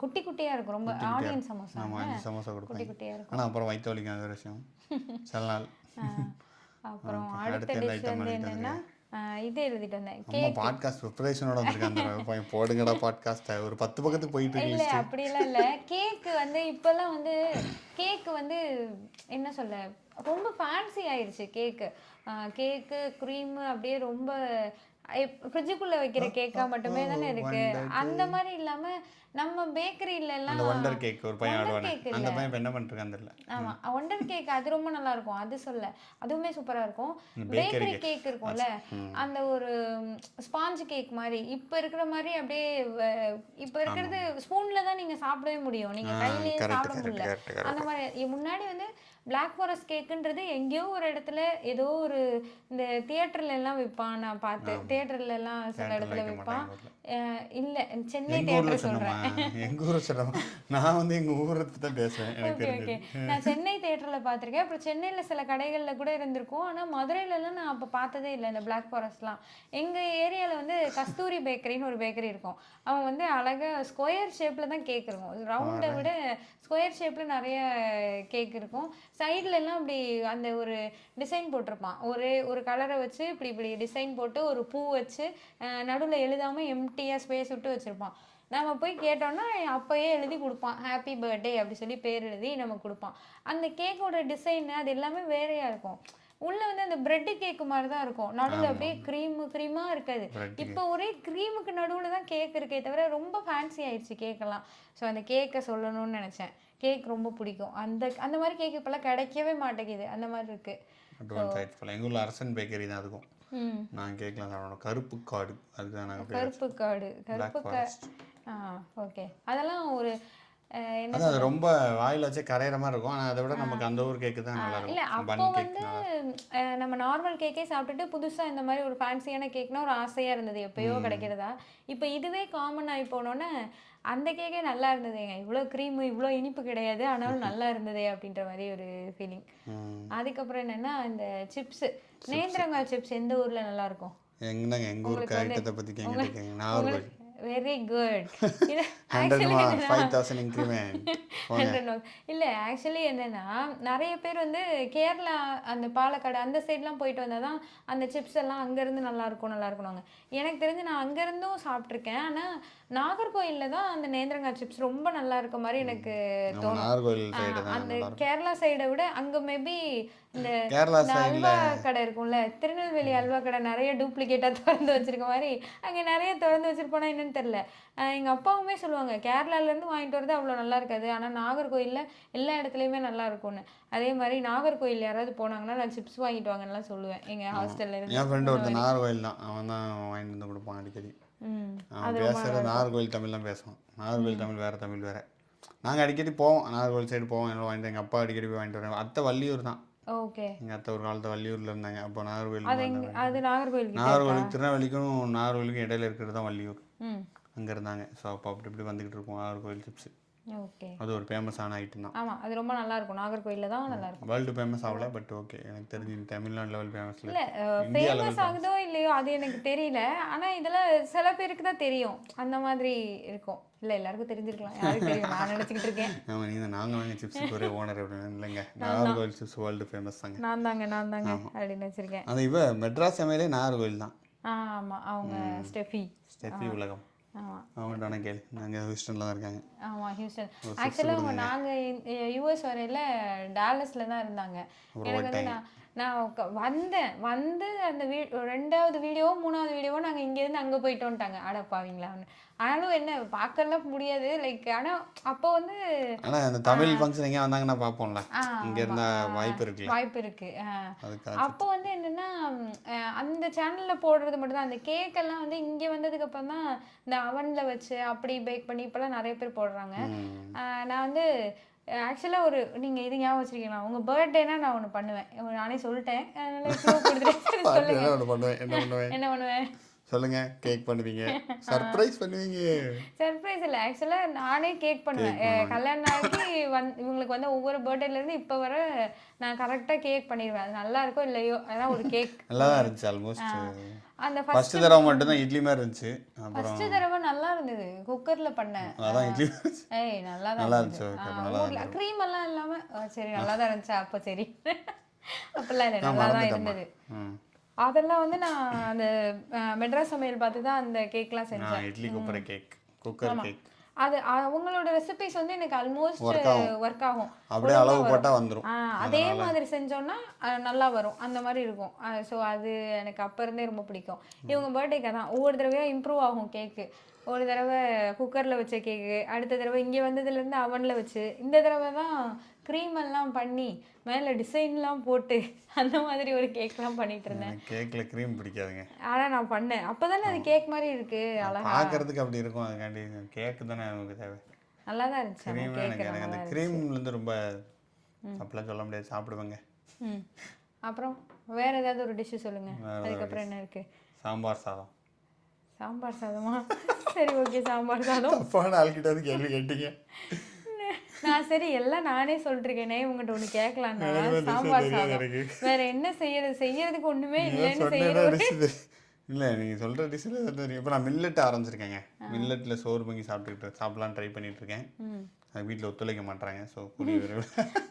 குட்டி குட்டியாக இருக்கும், ரொம்ப ஆனியன் சமோசா. ஆமாம், 5 சமோசா கொடுப்பாங்க, குட்டி குட்டியாக இருக்கும். ஆனால் அப்புறம் வயிற்று வலிக்கும், அது விஷயம் சில நாள். அப்புறம் அடுத்த டிஷ் வந்து என்னன்னா, இது எழுதிட்டு வந்தேன், கேக். பாட்காஸ்ட் ப்ரிப்பரேஷனோட வந்திருக்காங்க, போடுங்கடா பாட்காஸ்ட், ஒரு 10 பக்கத்துக்கு போயிட்டு இருக்கு. இல்லை அப்படிலாம் இல்லை. கேக்கு வந்து இப்போல்லாம் வந்து கேக்கு வந்து என்ன சொல்ல, ரொம்ப ஃபேன்சி ஆயிடுச்சு கேக்கு. கேக்கு க்ரீமு அப்படியே ரொம்ப ஃப்ரிட்ஜுக்குள்ளே வைக்கிற கேக்காக மட்டுமே தானே இருக்கு. அந்த மாதிரி இல்லாமல் நம்ம பேக்கரியில எல்லாம் ஒண்டர் கேக் ஒரு பையன் ஆடுவானே, அந்த பையன் என்ன பண்ணிருக்கான்னு தெரியல. ஆமா, ஒண்டர் கேக் அது ரொம்ப நல்லா இருக்கும், அது சொல்ல அதுவுமே சூப்பரா இருக்கும். பேக்கரி கேக் இருக்கும்ல, அந்த ஒரு ஸ்பாஞ்ச் கேக் மாதிரி இப்போ இருக்கிற மாதிரி அப்படியே இப்போ இருக்கிறது ஸ்பூன்ல தான் நீங்க சாப்பிடவே முடியும், நீங்க கையிலேயே சாப்பிட முடியல. அந்த மாதிரி முன்னாடி வந்து பிளாக் ஃபாரஸ்ட் கேக்குன்றது எங்கேயோ ஒரு இடத்துல ஏதோ ஒரு இந்த தியேட்டர்ல எல்லாம் விற்பான், நான் பார்த்து தியேட்டர்ல எல்லாம் சில இடத்துல விற்பான். இல்லை சென்னை தியேட்டர் சொல்கிறேன், எங்கள் ஊரை சொல்கிறேன், நான் வந்து எங்கள் ஊரை பற்றி தான் பேசுவேன். ஓகே ஓகே, நான் சென்னை தியேட்டரில் பார்த்துருக்கேன். அப்புறம் சென்னையில் சில கடைகளில் கூட இருந்திருக்கும், ஆனால் மதுரையிலலாம் நான் அப்போ பார்த்ததே இல்லை இந்த பிளாக் ஃபாரஸ்ட்லாம். எங்கள் ஏரியாவில் வந்து கஸ்தூரி பேக்கரின்னு ஒரு பேக்கரி இருக்கும், அவன் வந்து அழகாக ஸ்கொயர் ஷேப்பில் தான் கேக் இருக்கும், ரவுண்டை விட ஸ்கொயர் ஷேப்பில் நிறைய கேக் இருக்கும். சைட்லலாம் அப்படி அந்த ஒரு டிசைன் போட்டிருப்பான், ஒரு கலரை வச்சு இப்படி இப்படி டிசைன் போட்டு ஒரு பூ வச்சு நடுவில் எழுதாமல் எம்டியாக ஸ்பேஸ் விட்டு வச்சுருப்பான். நம்ம போய் கேட்டோம்னா அப்போயே எழுதி கொடுப்பான், ஹாப்பி பர்த்டே அப்படி சொல்லி பேர் எழுதி நமக்கு கொடுப்பான். அந்த கேக்கோட டிசைனு அது எல்லாமே வேறையாக இருக்கும். உள்ளே வந்து அந்த பிரெட்டு கேக்கு மாதிரி தான் இருக்கும், நடுவில் அப்படியே க்ரீமாக இருக்காது. இப்போ ஒரே க்ரீமுக்கு நடுவில் தான் கேக் இருக்கே தவிர ரொம்ப ஃபேன்சி ஆயிடுச்சு கேக்கெல்லாம். ஸோ அந்த கேக்கை சொல்லணும்னு நினச்சேன், கேக் ரொம்ப பிடிக்கும். அந்த மாதிரி கேக் இப்போல்லாம் கிடைக்கவே மாட்டேங்குது, அந்த மாதிரி இருக்கு. எங்கள் ஊரில் அரசன் பேக்கரி தான் இருக்கும், நான் கேட்கலாம் சாப்பிடணும். கருப்பு காடு, அதுதான் நாங்கள் கருப்பு காடு ஓகே. அதெல்லாம் ஒரு அது ரொம்ப வாயில் வச்சு கரையிற மாதிரி இருக்கும், ஆனால் அதை விட நமக்கு அந்த ஊர் கேக்கு தான் நல்லா இருக்கும். இல்லை அப்போ வந்து நம்ம நார்மல் கேக்கே சாப்பிட்டுட்டு புதுசாக இந்த மாதிரி ஒரு ஃபேன்சியான கேக்னா ஒரு ஆசையாக இருந்தது, எப்போயோ கிடைக்கிறதா. இப்போ இதுவே காமன் ஆகி போனோன்னே அந்த கேக்கே நல்லா இருந்ததுங்க, இவ்வளோ க்ரீமு இவ்வளோ இனிப்பு கிடையாது, ஆனாலும் நல்லா இருந்ததே அப்படின்ற மாதிரி ஒரு ஃபீலிங். அதுக்கப்புறம் என்னென்னா இந்த சிப்ஸு, நேந்திரங்காய் சிப்ஸ் எந்த ஊரில் நல்லாயிருக்கும்? எங்கள் ஊர் ஐட்டத்தை பற்றி கேட்குறீங்க, வெரி குட். இல்லை ஆக்சுவலி என்னென்னா நிறைய பேர் வந்து கேரளா அந்த பாலக்காடு அந்த சைட்லாம் போயிட்டு வந்தால் தான் அந்த சிப்ஸ் எல்லாம் அங்கேருந்து நல்லாயிருக்கும்னாங்க. எனக்கு தெரிஞ்சு நான் அங்கேருந்தும் சாப்பிட்ருக்கேன், ஆனால் நாகர்கோயில்ல தான் அந்த நேந்திரங்காய் சிப்ஸ் ரொம்ப நல்லா இருக்க மாதிரி எனக்கு தோணும். நாகர்கோவில் சைடு தான் அந்த கேரளா சைடை விட அங்க மேபி இந்த கேரளா இந்த சைடில் அல்வா கடை இருக்கும்ல, திருநெல்வேலி அல்வா கடை நிறைய டூப்ளிகேட்டா திறந்து வச்சிருக்க மாதிரி அங்க நிறைய திறந்து வச்சிருப்போனா என்னன்னு தெரியல. எங்க அப்பாவுமே சொல்லுவாங்க கேரளால இருந்து வாங்கிட்டு வரது அவ்வளவு நல்லா இருக்காது, ஆனா நாகர்கோயில்ல எல்லா இடத்துலயுமே நல்லா இருக்கும்னு. அதே மாதிரி நாகர்கோயில் யாராவது போனாங்கன்னா நான் சிப்ஸ் வாங்கிட்டு வாங்கலாம் சொல்லுவேன் எங்க ஹாஸ்டல்ல இருந்து. என் ஃப்ரெண்டு ஒருத்தர் நாகர்கோவில் தான், அவன் தான் வாங்கிட்டு வந்து கொடுப்பான் அடிக்கடி. அவன் பேசுகிற நாகர்கோவில் தமிழ் தான் பேசுவான். நாகர்கோவில் தமிழ் வேறு, தமிழ் வேறு. நாங்கள் அடிக்கடி போவோம் நாகர்கோவில் சைடு போவோம், என்ன வாங்கிட்டு எங்கள் அப்பா அடிக்கடி போய் வாங்கிட்டு வரேன். அத்தை வள்ளியூர் தான். ஓகே. எங்கள் அத்தை ஒரு காலத்தை வள்ளியூரில் இருந்தாங்க. அப்போ நாகர்கோவில் அது நாகர்கோயிலுக்கு நாகர்கோவில் திருநெல்வேலிக்கும் நாகர்கோவிலுக்கும் இடையில இருக்கிறது தான் வள்ளியூர். அங்கே இருந்தாங்க. ஸோ அப்போ அப்படி இப்படி வந்துக்கிட்டு இருக்கோம் நாகர்கோவில் சிப்ஸ். ஓகே. அது ஒரு ஃபேமஸான ஐட்டம் தான். ஆமா அது ரொம்ப நல்லா இருக்கும், நாகர்கோயில்ல தான் நல்லா இருக்கும். வேர்ல்டு ஃபேமஸ் ஆகல, பட் ஓகே எனக்கு தெரிஞ்சு தமிழ்நாடு லெவல் ஃபேமஸ் இல்ல ஃபேமஸ் ஆகுதோ இல்லையோ அது எனக்கு தெரியல, ஆனா இதெல்லாம் சில பேருக்கு தான் தெரியும் அந்த மாதிரி இருக்கும். இல்ல எல்லாருக்கும் தெரிஞ்சிருக்கலாம், யாருக்கு தெரியும், நான் நினைச்சுக்கிட்டு இருக்கேன். ஆமா நீங்க நாங்க சிப்ஸ் ஒரே ஓனர் இல்லைங்க, நாகர்கோவில் சிப்ஸ் வேர்ல்டு ஃபேமஸ் தாங்க. நான் தாங்க அப்படின்னு வச்சிருக்கேன். அது இவ மெட்ராஸ் எம்எல்ஏ நாகர்கோவில் தான். ஆமா அவங்க ஸ்டெஃபி உலகம். அவங்கள்ட்ட ஆனால் கேளு, நாங்கள் ஹியூஸ்டனில் தான் இருக்காங்க. ஆமாம் ஹியூஸ்டன். ஆக்சுவலாக நாங்கள் யூஎஸ் வரையில் டாலஸில் தான் இருந்தாங்க. எனக்கு வந்து நான் வந்து அந்த ரெண்டாவது வீடியோவோ மூணாவது வீடியோவோ நாங்கள் இங்கேருந்து அங்கே போயிட்டோன்ட்டாங்க. அடப்பாவீங்களா. ஆனாலும் என்ன பார்க்கலாம் முடியாது லைக். ஆனால் அப்போ வந்து ஆனால் அந்த தமிழ் ஃபங்க்ஷன் எங்கே வந்தாங்கன்னா பார்ப்போம்ல, இங்கே இருந்தால் வாய்ப்பு இருக்கு. அப்போ வந்து என்னென்னா அந்த சேனலில் போடுறது மட்டும்தான். அந்த கேக்கெல்லாம் வந்து இங்கே வந்ததுக்கப்புறம் தான் இந்த அவனில் வச்சு அப்படி பேக் பண்ணி இப்போலாம் நிறைய பேர் போடுறாங்க. நான் வந்து ஆக்சுவலாக ஒரு நீங்கள் இது ஞாபகம் வச்சுருக்கீங்களா, உங்கள் பர்த்டேனா நான் ஒன்று பண்ணுவேன், நானே சொல்லிட்டேன். என்ன பண்ணுவேன் சொல்லுங்க. கேக் பண்ணுவீங்க, சர்ப்ரைஸ் பண்ணுவீங்க. சர்ப்ரைஸ் இல்லை ஆக்சுவலாக நானே கேக் பண்ணுவேன். கல்யாணம் ஆகி இவங்களுக்கு வந்து ஒவ்வொரு பர்த்டேலேருந்து இப்போ வர நான் கரெக்டாக கேக் பண்ணிடுவேன். அது நல்லா இருக்கோ இல்லையோ அதான் ஒரு கேக் நல்லா தான் இருந்துச்சு. ஆல்மோஸ்ட் அந்த ஃபர்ஸ்ட் தடவை மட்டும் தான் இட்லி மாதிரி இருந்துச்சு. ஃபர்ஸ்ட் தடவை நல்லா இருந்தது, குக்கர்ல பண்ணேன். அதான் இட்லி நல்லா இருந்துச்சு. க்ரீம் எல்லாம் இல்லாம சரி நல்லா தான் இருந்துச்சு. அப்போ சரி அப்பெல்லாம் இல்லை, நல்லா தான் இருந்தது. அதெல்லாம் வந்து நான் அந்த மெட்ராஸ் சமையல் பார்த்து தான் அந்த கேக்லாம் செஞ்சேன். Idli cooker cake, cooker cake. அது அவங்களோட ரெசிபிஸ் வந்து எனக்கு ஆல்மோஸ்ட் ஒர்க் ஆகும். அப்படியே அளவு போட்டா வந்துரும். அதே மாதிரி செஞ்சோம்னா நல்லா வரும், அந்த மாதிரி இருக்கும். ஸோ அது எனக்கு அப்போ இருந்தே ரொம்ப பிடிக்கும். இவங்க பர்த்டேக்கு தான் ஒவ்வொரு தடவையாக இம்ப்ரூவ் ஆகும் கேக்கு. ஒரு தடவை குக்கரில் வச்ச கேக்கு, அடுத்த தடவை இங்கே வந்ததுலேருந்து அவனில் வச்சு, இந்த தடவை தான் க்ரீம் எல்லாம் பண்ணி மேலே டிசைன்லாம் போட்டு அந்த மாதிரி ஒரு கேக்லாம் பண்ணிட்டு இருந்தேன். கேக்ல க்ரீம் பிடிக்காதுங்க, ஆனால் நான் பண்ணேன். அப்போ தானே அது கேக் மாதிரி இருக்கு, அழகா பார்க்கறதுக்கு அப்படி இருக்கும். அதுக்காண்டி கேக் தானே நமக்கு தேவை. நல்லா தான் இருந்துச்சு. எனக்கு அந்த க்ரீம்லேருந்து ரொம்ப அப்படிலாம் சொல்ல முடியாது, சாப்பிடுவேங்க. அப்புறம் வேற ஏதாவது ஒரு டிஷ்ஷு சொல்லுங்க. அதுக்கப்புறம் என்ன இருக்கு? சாம்பார் சாதம். சாம்பார் சாதமா? சரி ஓகே சாம்பார் சாதம். தப்பான ஆள்கிட்ட வந்து கேள்வி கேட்டீங்க. நான் சரி எல்லாம் நானே சொல்லிருக்கேனே, உங்கள்கிட்ட ஒன்று கேட்கலான்னா சாம்பார் சாதம். வேற என்ன செய்யறதுக்கு ஒண்ணுமே இல்லைன்னு செய்யறது இல்லை. நீங்கள் சொல்கிற டிஷ்ஷில் தெரியும். இப்போ நான் மில்லட் ஆரம்பிச்சிருக்கேங்க. மில்லட்டில் சோறு பொங்கி சாப்பிடலாம் ட்ரை பண்ணிட்டு இருக்கேன். அது வீட்டில் ஒத்துழைக்க மாட்டாங்க. ஸோ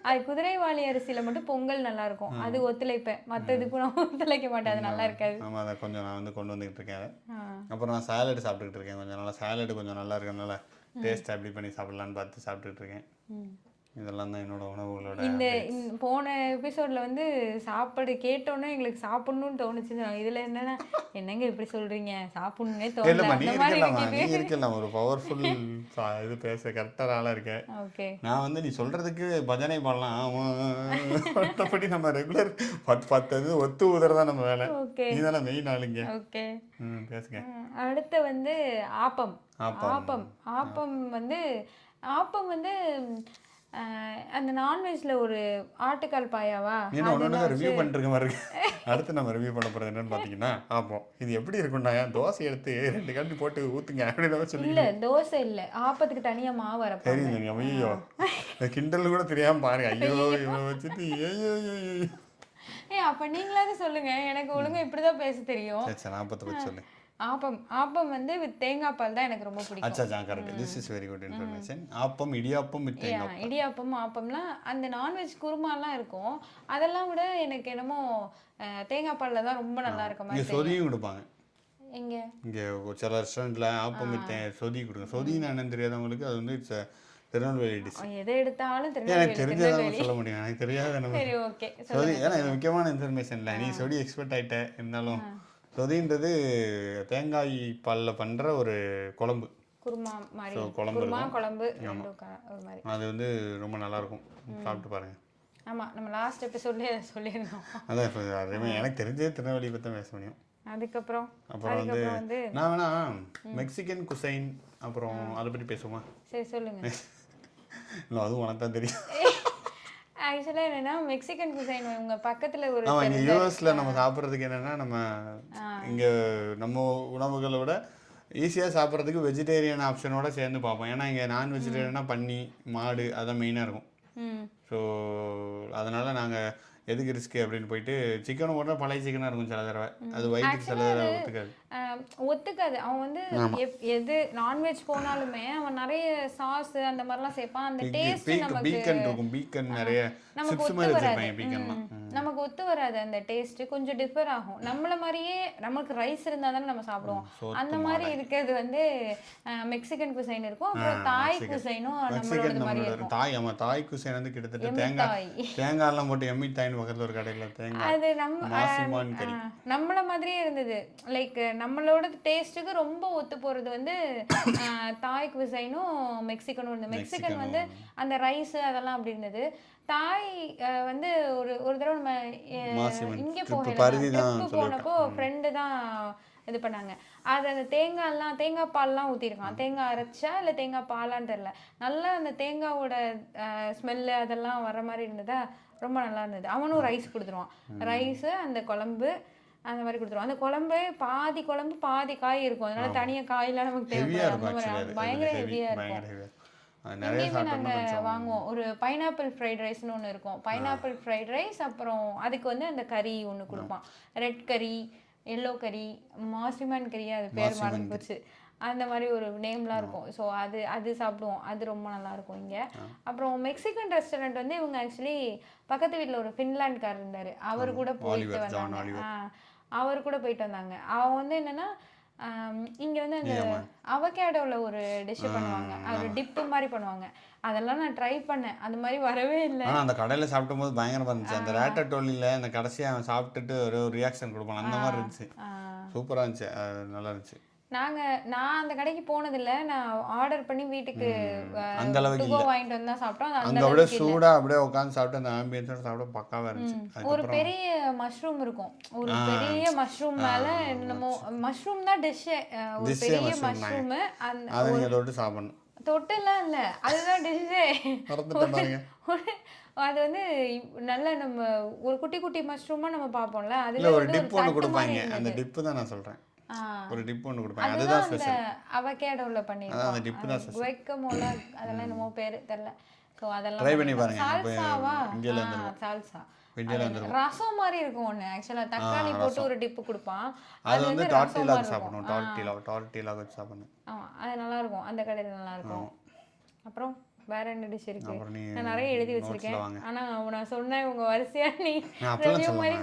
அது குதிரைவாலி அரிசியில் மட்டும் பொங்கல் நல்லா இருக்கும், அது ஒத்துழைப்பேன். மற்ற இதுக்கும் நான் ஒத்துழைக்க மாட்டேன், அது நல்லா இருக்காது. ஆமாம் அதை கொஞ்சம் நான் வந்து கொண்டு வந்துக்கிட்டு இருக்கேன். அப்புறம் நான் சாலட் சாப்பிட்டுக்கிட்டு இருக்கேன். கொஞ்சம் நல்லா சாலட் கொஞ்சம் நல்லா இருக்கனால டேஸ்ட் அப்படி பண்ணி சாப்பிடலான்னு பார்த்து சாப்பிட்டுட்டு இருக்கேன். இதெல்லாம் தான் என்னோட உணவுகளோட. இந்த போன எபிசோட்ல வந்து சாப்பாடு கேட்டோன்னே எங்களுக்கு சாப்பிடணும்னு தோணுச்சு. இதுல என்னன்னா என்னங்க இப்படி சொல்றீங்க, சாப்பிடணும்னே தோணல. இருக்கலாம் ஒரு பவர்ஃபுல் இது பேச கரெக்டாக ஆளாக இருக்கேன். ஓகே நான் வந்து நீ சொல்றதுக்கு பஜனை பாடலாம், மற்றபடி நம்ம ரெகுலர் 10 ஒத்து ஊதுறதா நம்ம வேலை. நீ தானே மெயின் ஆளுங்க. ஓகே பேசுங்க. அடுத்து வந்து ஆப்பம். ஆப்பம் வந்து அந்த நான்வெஜ்ல ஒரு ஆட்டுக்கால் பாயாவா ரிவ்யூ பண்ணிருக்க மாதிரி இருக்கு. அடுத்து நம்ம ரிவ்யூ பண்ண போறது என்னன்னு பாத்தீங்கன்னா ஆப்பம். இது எப்படி இருக்கும்னா தோசை எடுத்து 2 கரண்டி போட்டு ஊத்துங்க அப்படின்னு சொல்லி. இல்ல தோசை இல்ல, ஆப்பத்துக்கு தனியா மாவு வரப்போ தெரியுங்க. ஐயோ கிண்டல் கூட தெரியாம பாருங்க. ஐயோ இவனை வச்சுட்டு அப்ப நீங்களாவது சொல்லுங்க, எனக்கு ஒழுங்கா இப்படிதான் பேச தெரியும். சரி ஆப்பத்தை பத்தி சொல்லு. ஆப்பம் வந்து வித் தேங்காய் பால் தான் எனக்கு ரொம்ப பிடிக்கும். அச்சா correct. This is very good information. Appam idiyappam with தேங்காய். இடியாப்பம் ஆப்பம்லாம் அந்த நான்வெஜ் குருமாலாம் இருக்கும், அதெல்லாம் விட எனக்கு என்னமோ தேங்காய் பால்ல தான் ரொம்ப நல்லா இருக்க மாதிரி. சொதியும் கொடுப்பாங்க. எங்க இங்கே சில ரெஸ்டாரண்ட்டில் ஆப்பமித்தேன் சொதி கொடுங்க. சொதின்னு என்னன்னு தெரியாதவங்களுக்கு அது வந்து இட்ஸ் திருநெல்வேலி டிஷ். எதை எடுத்தாலும் எனக்கு திருநெல்வேலி தெரிஞ்சதான் திருநெல்வேலி. சொல்ல முடியும், எனக்கு தெரியாத நம்ம சரி ஓகே சொதி. ஏன்னா இது முக்கியமான இன்ஃபர்மேஷன் இல்லை, நீ சொடி எக்ஸ்பெக்ட் ஆகிட்ட. இருந்தாலும் சொதின்றது தேங்காய் பாலில் பண்ணுற ஒரு குழம்பு. குருமா மாதிரி, ஸோ குழம்பு குருமா இருக்கும். குழம்பு ரெண்டும் ஒரு மாதிரி. அது வந்து ரொம்ப நல்லாயிருக்கும், சாப்பிட்டு பாருங்கள். ஆமாம், நம்ம லாஸ்ட் எபிசோட்லேயே சொல்லியிருந்தோம். அதான் இப்போ அதுவுமே எனக்கு தெரிஞ்சே திருநெல்வேலி பற்றி பேச முடியும். அதுக்கப்புறம் வந்து நான் வேணா மெக்சிகன் குசைன் அப்புறம் அதை பற்றி பேசுவோமா? சரி சொல்லுங்க. இல்லை அதுவும் உனக்கு தான் தெரியும். ஆக்சுவலாக என்னன்னா மெக்சிகன் குசைன் உங்க பக்கத்துல ஒரு ஆமாம், இங்கே யூஎஸில் நம்ம சாப்பிட்றதுக்கு என்னென்னா, நம்ம இங்கே நம்ம உணவுகளை விட ஈஸியாக சாப்பிட்றதுக்கு வெஜிடேரியன் ஆப்ஷனோட சேர்ந்து பார்ப்போம். ஏன்னா இங்கே நான் வெஜிடேரியனா பன்னி மாடு அதான் மெயினாக இருக்கும். ஸோ அதனால் நாங்கள் எதுக்கு ரிஸ்க்கு அப்படின்னு போயிட்டு சிக்கனும் போட்டால் பழைய சிக்கனாக இருக்கும் சில தடவை, அது வயிற்றுக்கு சில தடவை ஒத்துக்காது. அவன் வந்து எது நான்வெஜ் போனாலுமே அவன் நிறைய சாஸ் அந்த மாதிரிலாம் சேர்ப்பான். அந்த டேஸ்ட் நமக்கு பீக்கன் இருக்கும், பீக்கன் நிறைய நமக்கு சிப்ஸ் மாதிரி வச்சிருப்பாங்க பீக்கன்லாம். நமக்கு ஒத்து வராது, அந்த டேஸ்ட் கொஞ்சம் டிஃபர் ஆகும். நம்மள மாதிரியே நமக்கு ரைஸ் இருந்தால் தானே நம்ம சாப்பிடுவோம். அந்த மாதிரி இருக்கிறது வந்து மெக்சிகன் குசைன் இருக்கும். அப்புறம் தாய் குசைனும் நம்மளோட மாதிரி இருக்கும். தாய் குசைன் வந்து கிட்டத்தட்ட தேங்காய்லாம் போட்டு எம்மி தாய்னு பக்கத்தில் ஒரு கடையில் தேங்காய், அது நம்மள மாதிரியே இருந்தது. லைக் நம்மளோட டேஸ்ட்டுக்கு ரொம்ப ஒத்து போகிறது வந்து தாய் குசைனும் மெக்சிகனும் இருந்தது. மெக்சிகன் வந்து அந்த ரைஸ் அதெல்லாம் அப்படி இருந்தது. தாய் வந்து ஒரு தடவை நம்ம இங்கே போனப்போ ஃப்ரெண்டு தான் இது பண்ணாங்க. அது அந்த தேங்காய் பால்லாம் ஊற்றிருக்கான். தேங்காய் அரைச்சா இல்லை தேங்காய் பாலான்னு தெரில. நல்லா அந்த தேங்காவோட ஸ்மெல்லு அதெல்லாம் வர மாதிரி இருந்ததா, ரொம்ப நல்லா இருந்தது. அவனும் ரைஸ் கொடுத்துருவான். ரைஸு அந்த குழம்பு அந்த மாதிரி கொடுத்துருவோம். அந்த குழம்பு பாதி காய் இருக்கும். அதனால தனியாக காயெல்லாம் நமக்கு தேவைப்படாது. பயங்கர ஹெவியாக இருக்கும். இங்கேயுமே நாங்கள் வாங்குவோம். ஒரு பைனாப்பிள் ஃப்ரைட் ரைஸ்னு ஒன்று இருக்கும். பைனாப்பிள் ஃப்ரைட் ரைஸ், அப்புறம் அதுக்கு வந்து அந்த கறி ஒன்று கொடுப்பான். ரெட் கறி, எல்லோ கறி, மாசிமான் கறி, அது பேர் மறந்து போச்சு. அந்த மாதிரி ஒரு நேம்லாம் இருக்கும். ஸோ அது சாப்பிடுவோம். அது ரொம்ப நல்லாயிருக்கும் இங்கே. அப்புறம் மெக்சிகன் ரெஸ்டாரண்ட் வந்து இவங்க ஆக்சுவலி பக்கத்து வீட்டில் ஒரு ஃபின்லாண்ட்கார் இருந்தார். அவர் கூட போயிட்டு வந்தாங்க. அவர் கூட போயிட்டு வந்தாங்க. அவன் வந்து என்னென்னா இங்கே வந்து அந்த அவகேடோவில் ஒரு டிஷ் பண்ணுவாங்க, அது டிப்பு மாதிரி பண்ணுவாங்க. அதெல்லாம் நான் ட்ரை பண்ணேன், அந்த மாதிரி வரவே இல்லை. ஆனால் அந்த கடையில் சாப்பிடும் போது பயங்கரமாக இருந்துச்சு. அந்த ரேட்டட்டோலியில் அந்த கடைசியாக அவன் சாப்பிட்டுட்டு ஒரு ரியாக்ஷன் கொடுப்பான், அந்த மாதிரி இருந்துச்சு. சூப்பராக இருந்துச்சு, நல்லா இருந்துச்சு. நான் அந்த கடைக்கு போனதில்லை. நான் ஆர்டர் பண்ணி வீட்டுக்கு அந்த அளவுக்கு வாங்கிட்டு வந்து தான் சாப்பிட்டோம். அந்த விட சூடாக அப்படியே உட்காந்து சாப்பிட்டு அந்த ஆம்பியன்ஸோட சாப்பிட பக்காவாக இருந்துச்சு. ஒரு பெரிய மஷ்ரூம் இருக்கும், ஒரு பெரிய மஷ்ரூம் மேலே என்னமோ மஷ்ரூம் தான் டிஷ்ஷே, ஒரு பெரிய மஷ்ரூம். அதை நீங்கள் தொட்டு சாப்பிடணும். தொட்டுலாம் இல்லை, அதுதான் டிஷ்ஷே. அது வந்து நல்லா நம்ம ஒரு குட்டி குட்டி மஷ்ரூமாக நம்ம பார்ப்போம்ல, அதில் ஒரு டிப் ஒன்று கொடுப்பாங்க. அந்த டிப்பு தான் நான் சொல்கிறேன், ஒரு டிப் ஒன்று கொடுப்பாங்க. அதுதான் ஸ்பெஷல். அவகேடோல பண்ணிருக்கோம். அந்த டிப் தான் ஸ்பெஷல். குவைக்கமோல அதெல்லாம் என்னமோ பேர் தெரியல. சோ அதெல்லாம் ட்ரை பண்ணி பாருங்க. சால்சாவா? இந்தியால வந்துரும். சால்சா. இந்தியால வந்துரும். ரசம் மாதிரி இருக்கும் ஒண்ணு. एक्चुअली தக்காளி போட்டு ஒரு டிப் கொடுப்பான். அது வந்து டார்ட்டிலா சாப்பிடணும். டார்ட்டிலா வச்சு சாப்பிடணும். ஆமா, அது நல்லா இருக்கும். அந்த கடையில நல்லா இருக்கும். அப்புறம் வேற என்ன டிஷ் இருக்கு? நான் நிறைய எழுதி வச்சிருக்கேன். ஆனா நான் சொன்னேன் உங்க வரிசையா நீ ரிவ்யூ மாதிரி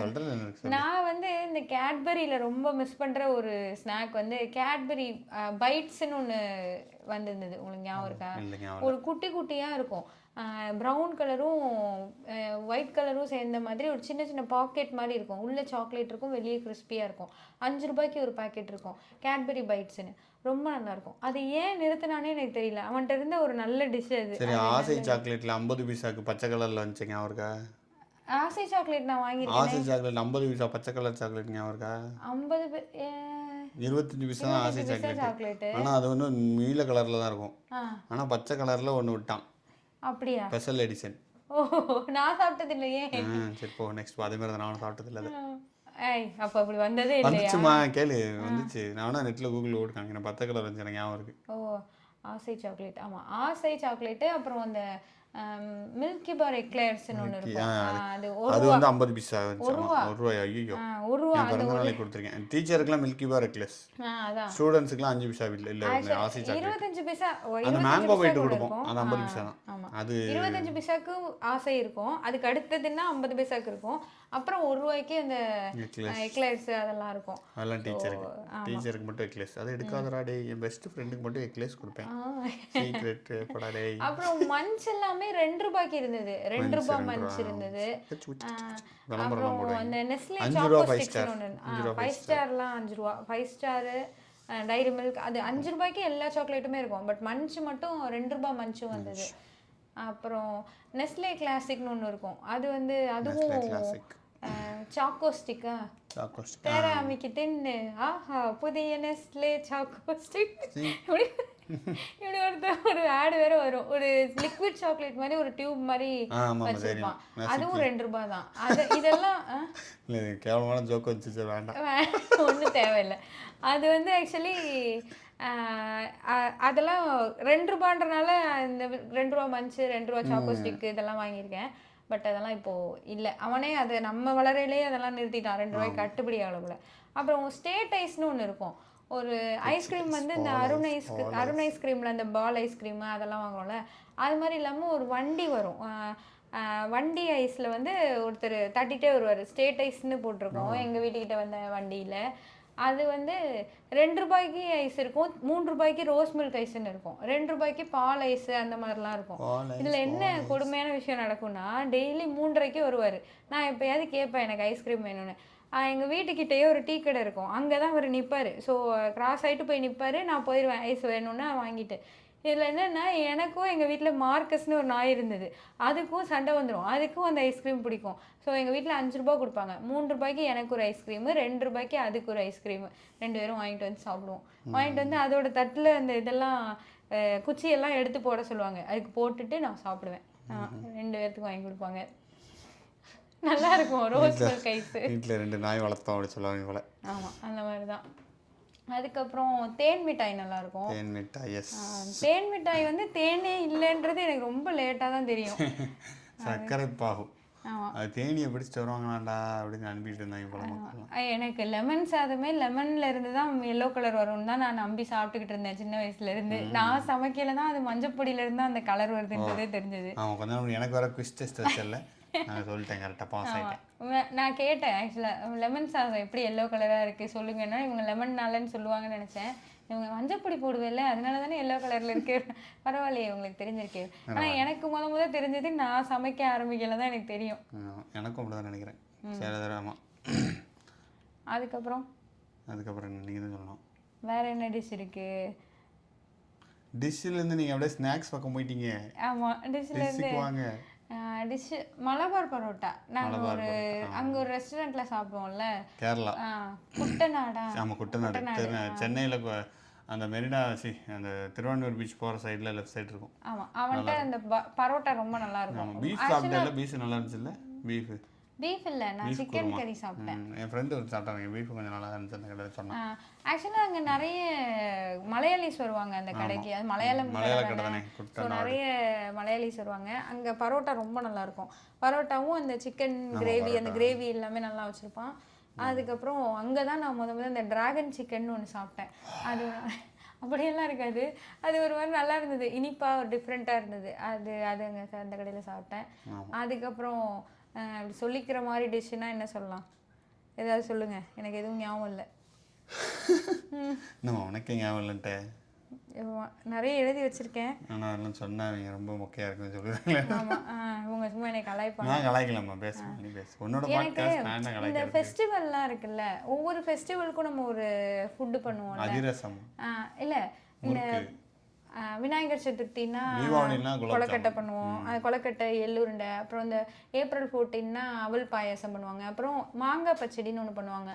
சொல்றேன். நான் வந்து இந்த கேட்பரியில ரொம்ப மிஸ் பண்ற ஒரு ஸ்நாக் வந்து கேட்பரி பைட்ஸ்னு ஒன்று வந்திருந்தது. உங்களுக்கு ஞாபகம் இருக்கா? ஒரு குட்டி குட்டியா இருக்கும், ப்ரௌன் கலரும் ஒயிட் கலரும் சேர்ந்த மாதிரி ஒரு சின்ன சின்ன பாக்கெட் மாதிரி இருக்கும். உள்ள சாக்லேட் இருக்கும், வெளியே கிறிஸ்பியாக இருக்கும். 5 ரூபாய்க்கு ஒரு பாக்கெட் இருக்கும், கேட்பரி பைட்ஸ்னு. ரொம்ப நல்லா இருக்கும். அது ஏன் நிறுத்தினானே எனக்கு தெரியல. அவன்கிட்ட இருந்த ஒரு நல்ல டிஷ் அது. சரி, ஆசை சாக்லேட்ல 50 பைசாக்கு பச்சை கலர்ல வந்துச்சுங்க அவருக்கு. ஆசை சாக்லேட் நான் வாங்கியிருக்கேன். ஆசை சாக்லேட் 50 பைசா பச்சை கலர் சாக்லேட் அவருக்கா? 25 பைசா தான் ஆசை சாக்லேட். ஆனா அது வந்து நீல கலர்ல தான் இருக்கும். ஆனா பச்சை கலர்ல ஒன்று விட்டான். அப்படியா? Special edition. ஓ, நான் சாப்பிட்டது இல்லையே. சரி போ, நெக்ஸ்ட் அதே மாதிரி நானும் சாப்பிட்டது இல்லை. அப்போ அப்படி வந்ததே இல்லையா? வந்துச்சுமா, கேளு, வந்துச்சு. நானும் நெட்டில் கூகுளில் ஓட்டு காமிக்கிறேன். பச்சை கலர் வந்துச்சு, எனக்கு ஞாபகம் இருக்கு. ஓ, ஆசை சாக்லேட். ஆமாம், ஆசை சாக்லேட்டு. அப்புறம் அந்த மில்கி பார் எக்லேர்ஸ்னு ஒன்று இருக்கும். அது அது வந்து 50 பைசா ₹1. ₹1. ஐயோ ₹1 என் பிறந்த நாளைக்கு கொடுத்துருக்கேன். டீச்சருக்குலாம் மில்கி பார் எக்லெஸ், அதான் ஸ்டூடெண்ட்ஸுக்குலாம் 5 பைசா இல்லை ஆசி சாக்லேட். 25 பைசா அந்த மேங்கோ பைட்டு கொடுப்போம், அது 50 பைசா தான். ஆமாம், அது 25 பைசாக்கு ஆசை இருக்கும். அதுக்கு அடுத்ததுன்னா 50 பைசாக்கு இருக்கும். அப்புறம் ₹1 அந்த எக்லேர்ஸ் அதெல்லாம் இருக்கும். அதெல்லாம் டீச்சருக்கு மட்டும் எக்லேஸ். அதை எடுக்காதடா டே, என் பெஸ்ட் ஃப்ரெண்டுக்கு மட்டும் எக்லேஸ் கொடுப்பேன். சீக்ரெட் படா டே. அப்புறம் மஞ்ச் எல்லாமே ₹2 இருந்தது. ₹2 மஞ்ச் இருந்தது. அப்புறம் அந்த நெஸ்லே சாக்கோ ஸ்டிக்ஸ் ஒன்று 5 ஸ்டார்லாம் ₹5. 5 ஸ்டாரு டைரி மில்க் அது ₹5 எல்லா சாக்லேட்டுமே இருக்கும். பட் மஞ்ச் மட்டும் ₹2 மஞ்சும் வந்தது. அப்புறம் நெஸ்லே கிளாசிக்னு ஒன்று இருக்கும். அது வந்து அதுவும் சாக்கோ ஸ்டிக்கா பேர அமைக்கிட்டேன்னு ஆஹா புதிய நெஸ்லே சாக்கோ ஸ்டிக் இப்படி ஒரு ஆடு வேற வரும். ஒரு லிக்விட் சாக்லேட் மாதிரி ஒரு டியூப் மாதிரி வச்சிருப்பான். அதுவும் ₹2 தான். அது இதெல்லாம் கேவலமான ஜோக் வச்சு வேண்டாம், ஒன்றும் தேவையில்லை. அது வந்து ஆக்சுவலி அதெல்லாம் ₹2ன்றனால இந்த ₹2 மஞ்சு ₹2 சாக்கோ ஸ்டிக்கு இதெல்லாம் வாங்கியிருக்கேன். பட் அதெல்லாம் இப்போது இல்லை. அவனே அதை நம்ம வளரையிலே அதெல்லாம் நிறுத்திட்டான். ₹2 கட்டுப்படி அளவில். அப்புறம் ஸ்டேட் ஐஸ்னு ஒன்று இருக்கும். ஒரு ஐஸ்கிரீம் வந்து இந்த அருண் ஐஸ்கிரீமில் அந்த பால் ஐஸ்கிரீமு அதெல்லாம் வாங்குறோம்ல, அது மாதிரி இல்லாமல் ஒரு வண்டி வரும். வண்டி ஐஸில் வந்து ஒருத்தர் தட்டிகிட்டே வருவார். ஸ்டேட் ஐஸ்ன்னு போட்டிருக்கோம் எங்கள் வீட்டுக்கிட்ட வந்த வண்டியில். அது வந்து ₹2 ஐஸ் இருக்கும், ₹3 ரோஸ் மில்க் ஐஸ்ன்னு இருக்கும், ₹2 பால் ஐஸ் அந்த மாதிரிலாம் இருக்கும். இதில் என்ன கொடுமையான விஷயம் நடக்கும்னா, டெய்லி 3:30 வருவார். நான் எப்போயாவது கேட்பேன் எனக்கு ஐஸ்கிரீம் வேணும்னு. எங்கள் வீட்டுக்கிட்டேயே ஒரு டீ கடை இருக்கும், அங்கே தான் அவர் நிற்பார். ஸோ கிராஸ் ஆகிட்டு போய் நிற்பார், நான் போயிடுவேன் ஐஸ் வேணும்னா வாங்கிட்டு. இதில் என்னென்னா, எனக்கும் எங்கள் வீட்டில் மார்க்கஸ்னு ஒரு நாய் இருந்தது, அதுக்கும் சண்டை வந்துடும். அதுக்கும் அந்த ஐஸ்கிரீம் பிடிக்கும். ஸோ எங்கள் வீட்டில் ₹5 கொடுப்பாங்க. ₹3 எனக்கு ஒரு ஐஸ்கிரீமு, ₹2 அதுக்கு ஒரு ஐஸ்கிரீமு. 2 பேரும் வாங்கிட்டு வந்து சாப்பிடுவோம். வாங்கிட்டு வந்து அதோட தட்டில் அந்த இதெல்லாம் குச்சியெல்லாம் எடுத்து போட சொல்லுவாங்க, அதுக்கு போட்டுட்டு நான் சாப்பிடுவேன். 2 பேர்த்துக்கு வாங்கி கொடுப்பாங்க. நல்லா இருக்கும் ரோஸ் மில்க் ஐஸ். வீட்டில் 2 நாய் வளர்த்தோம் அப்படி சொல்லுவாங்க போல. ஆமாம், அந்த மாதிரி தான். அதுக்கப்புறம் தேன் மிட்டாய் நல்லாயிருக்கும். தேன் மிட்டாய், எஸ். தேன் மிட்டாய் வந்து தேனே இல்லைன்றது எனக்கு ரொம்ப லேட்டாக தான் தெரியும். சர்க்கரை பாகு, அது தேனியை பிடிச்சிட்டு வருவாங்களாண்டா அப்படின்னு அனுப்பிட்டு இருந்தாங்க போல மக்கள். எனக்கு லெமன் சாதமே லெமன்ல இருந்து தான் எல்லோ கலர் வரும்னு தான் நான் நம்பி சாப்பிட்டுக்கிட்டு இருந்தேன் சின்ன வயசுல இருந்து. நான் சமைக்கல தான் அது மஞ்சப்பொடியில இருந்து அந்த கலர் வருதுன்றதே தெரிஞ்சது. கொஞ்சம் எனக்கு வர குவிஸ் டெஸ்ட் வச்சல நான் சொல்லிட்டேன், கரெக்டாக பாஸ் ஆகிட்டேன். நான் கேட்டேன் ஆக்சுவலாக லெமன் சாதம் எப்படி எல்லோ கலராக இருக்குது சொல்லுங்கன்னா, இவங்க லெமன்னாலன்னு சொல்லுவாங்கன்னு நினச்சேன். இவங்க மஞ்சப்பொடி போடுவேல்ல அதனால தானே எல்லோ கலரில் இருக்கு. பரவாயில்லையே உங்களுக்கு தெரிஞ்சிருக்கு. ஆனால் எனக்கு முதல் தெரிஞ்சது நான் சமைக்க ஆரம்பிக்கல தான் எனக்கு தெரியும். எனக்கும் அப்படி தான் நினைக்கிறேன். சரி, ஆமாம். அதுக்கப்புறம் என்ன நீங்கள் தான் சொல்லணும். வேற என்ன டிஷ் இருக்குது? டிஷ்ஷிலேருந்து நீங்கள் அப்படியே ஸ்நாக்ஸ் பக்கம் போயிட்டீங்க. ஆமாம், டிஷ்ஷிலேருந்து வாங்க. டிஷ்ஷு மலபார் பரோட்டா. நாங்கள் அங்கே ஒரு ரெஸ்டாரண்ட்டில் சாப்பிடுவோம்ல, கேரளா குட்டநாடா. ஆமாம், குட்டநாடு. சென்னையில் அந்த மெரினா அந்த திருவான்மூர் பீச் போகிற சைடில் லெஃப்ட் சைடு இருக்கும். ஆமாம், அவன்கிட்ட அந்த பரோட்டா ரொம்ப நல்லா இருக்கும். பீஃப் சாப்பிட்டேன், பீஃப் நல்லா இருந்துச்சுல்ல? பீஃப் இல்லை, நான் சிக்கன் கறி சாப்பிட்டேன். என் ஃப்ரெண்டு ஒரு சாப்பிட்டாங்க, பீஃப் கொஞ்சம் நல்லா இருந்துச்சு அந்த கடையில் சொன்னாங்க. ஆக்சுவலாக அங்கே நிறைய மலையாளிஸ் வருவாங்க அந்த கடைக்கு. அது மலையாள கடை தானே, ஸோ நிறைய மலையாளிஸ் வருவாங்க. அங்கே பரோட்டா ரொம்ப நல்லாயிருக்கும். பரோட்டாவும் அந்த சிக்கன் கிரேவி, அந்த கிரேவி எல்லாமே நல்லா வச்சுருப்பான். அதுக்கப்புறம் அங்கே தான் நான் முதல்ல இந்த டிராகன் சிக்கன் ஒன்று சாப்பிட்டேன். அது அப்படியெல்லாம் இருக்காது, அது ஒரு மாதிரி நல்லா இருந்தது, இனிப்பாக ஒரு டிஃப்ரெண்ட்டாக இருந்தது. அது அங்கே அந்த கடையில் சாப்பிட்டேன். அதுக்கப்புறம் அப்படி சொல்லிக்கிற மாதிரி டிஷ்ஷுனா என்ன சொல்லலாம்? ஏதாவது சொல்லுங்கள், எனக்கு எதுவும் ஞாபகம் இல்லை. உனக்கு ஞாபகம் இல்லைன்ட்டு நிறைய எழுதி வச்சிருக்கேன். ஆனால் அதெல்லாம் சொன்னால் நீங்கள் ரொம்ப மொக்கையாக இருக்குன்னு சொல்லுவாங்களே. ஆமாம், இவங்க சும்மா என்னை கலாய்ப்பாங்க. நான் கலாய்க்கலாமா? பேசுவேன், நீ பேசு. உன்னோட பாட்காஸ்ட் நான் தான் கலாய்க்கிறேன். இந்த ஃபெஸ்டிவல்லாம் இருக்குல்ல, ஒவ்வொரு ஃபெஸ்டிவலுக்கும் நம்ம ஒரு ஃபுட்டு பண்ணுவோம். அதிரசம் இல்லை, இந்த விநாயகர் சதுர்த்தின்னா கொலக்கட்டை பண்ணுவோம். அது கொலக்கட்டை, எள்ளுருண்டை. அப்புறம் இந்த ஏப்ரல் 14னா அவல் பாயாசம் பண்ணுவாங்க. அப்புறம் மாங்காய் பச்சடின்னு ஒன்று பண்ணுவாங்க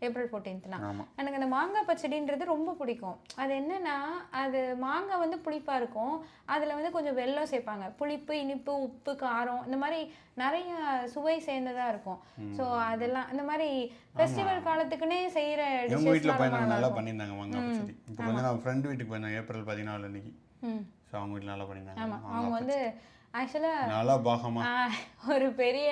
ஏப்ரல் 14னா. எனக்கு அந்த மாங்காய் பச்சடின்றது ரொம்ப பிடிக்கும். அது என்னன்னா, அது மாங்காய் வந்து புளிப்பாக இருக்கும், அதில் வந்து கொஞ்சம் வெல்லம் சேர்ப்பாங்க. புளிப்பு, இனிப்பு, உப்பு, காரம், இந்த மாதிரி நிறைய சுவை சேர்ந்ததாக இருக்கும். ஸோ அதெல்லாம் இந்த மாதிரி ஃபெஸ்டிவல் காலத்துக்குன்னே செய்கிற டிஷ்ஷஸ் வீட்டில் பையன் நல்லா பண்ணியிருந்தாங்க மாங்காய் பச்சடி. இப்போ கொஞ்சம் நான் ஃப்ரெண்ட் வீட்டுக்கு போயிருந்தேன் ஏப்ரல் 14 அன்னைக்கு. ஸோ அவங்க வீட்டில் நல்லா பண்ணியிருந்தாங்க. ஆமாம், அவங்க வந்து ஆக்சுவலாக நல்லா பாகமா ஒரு பெரிய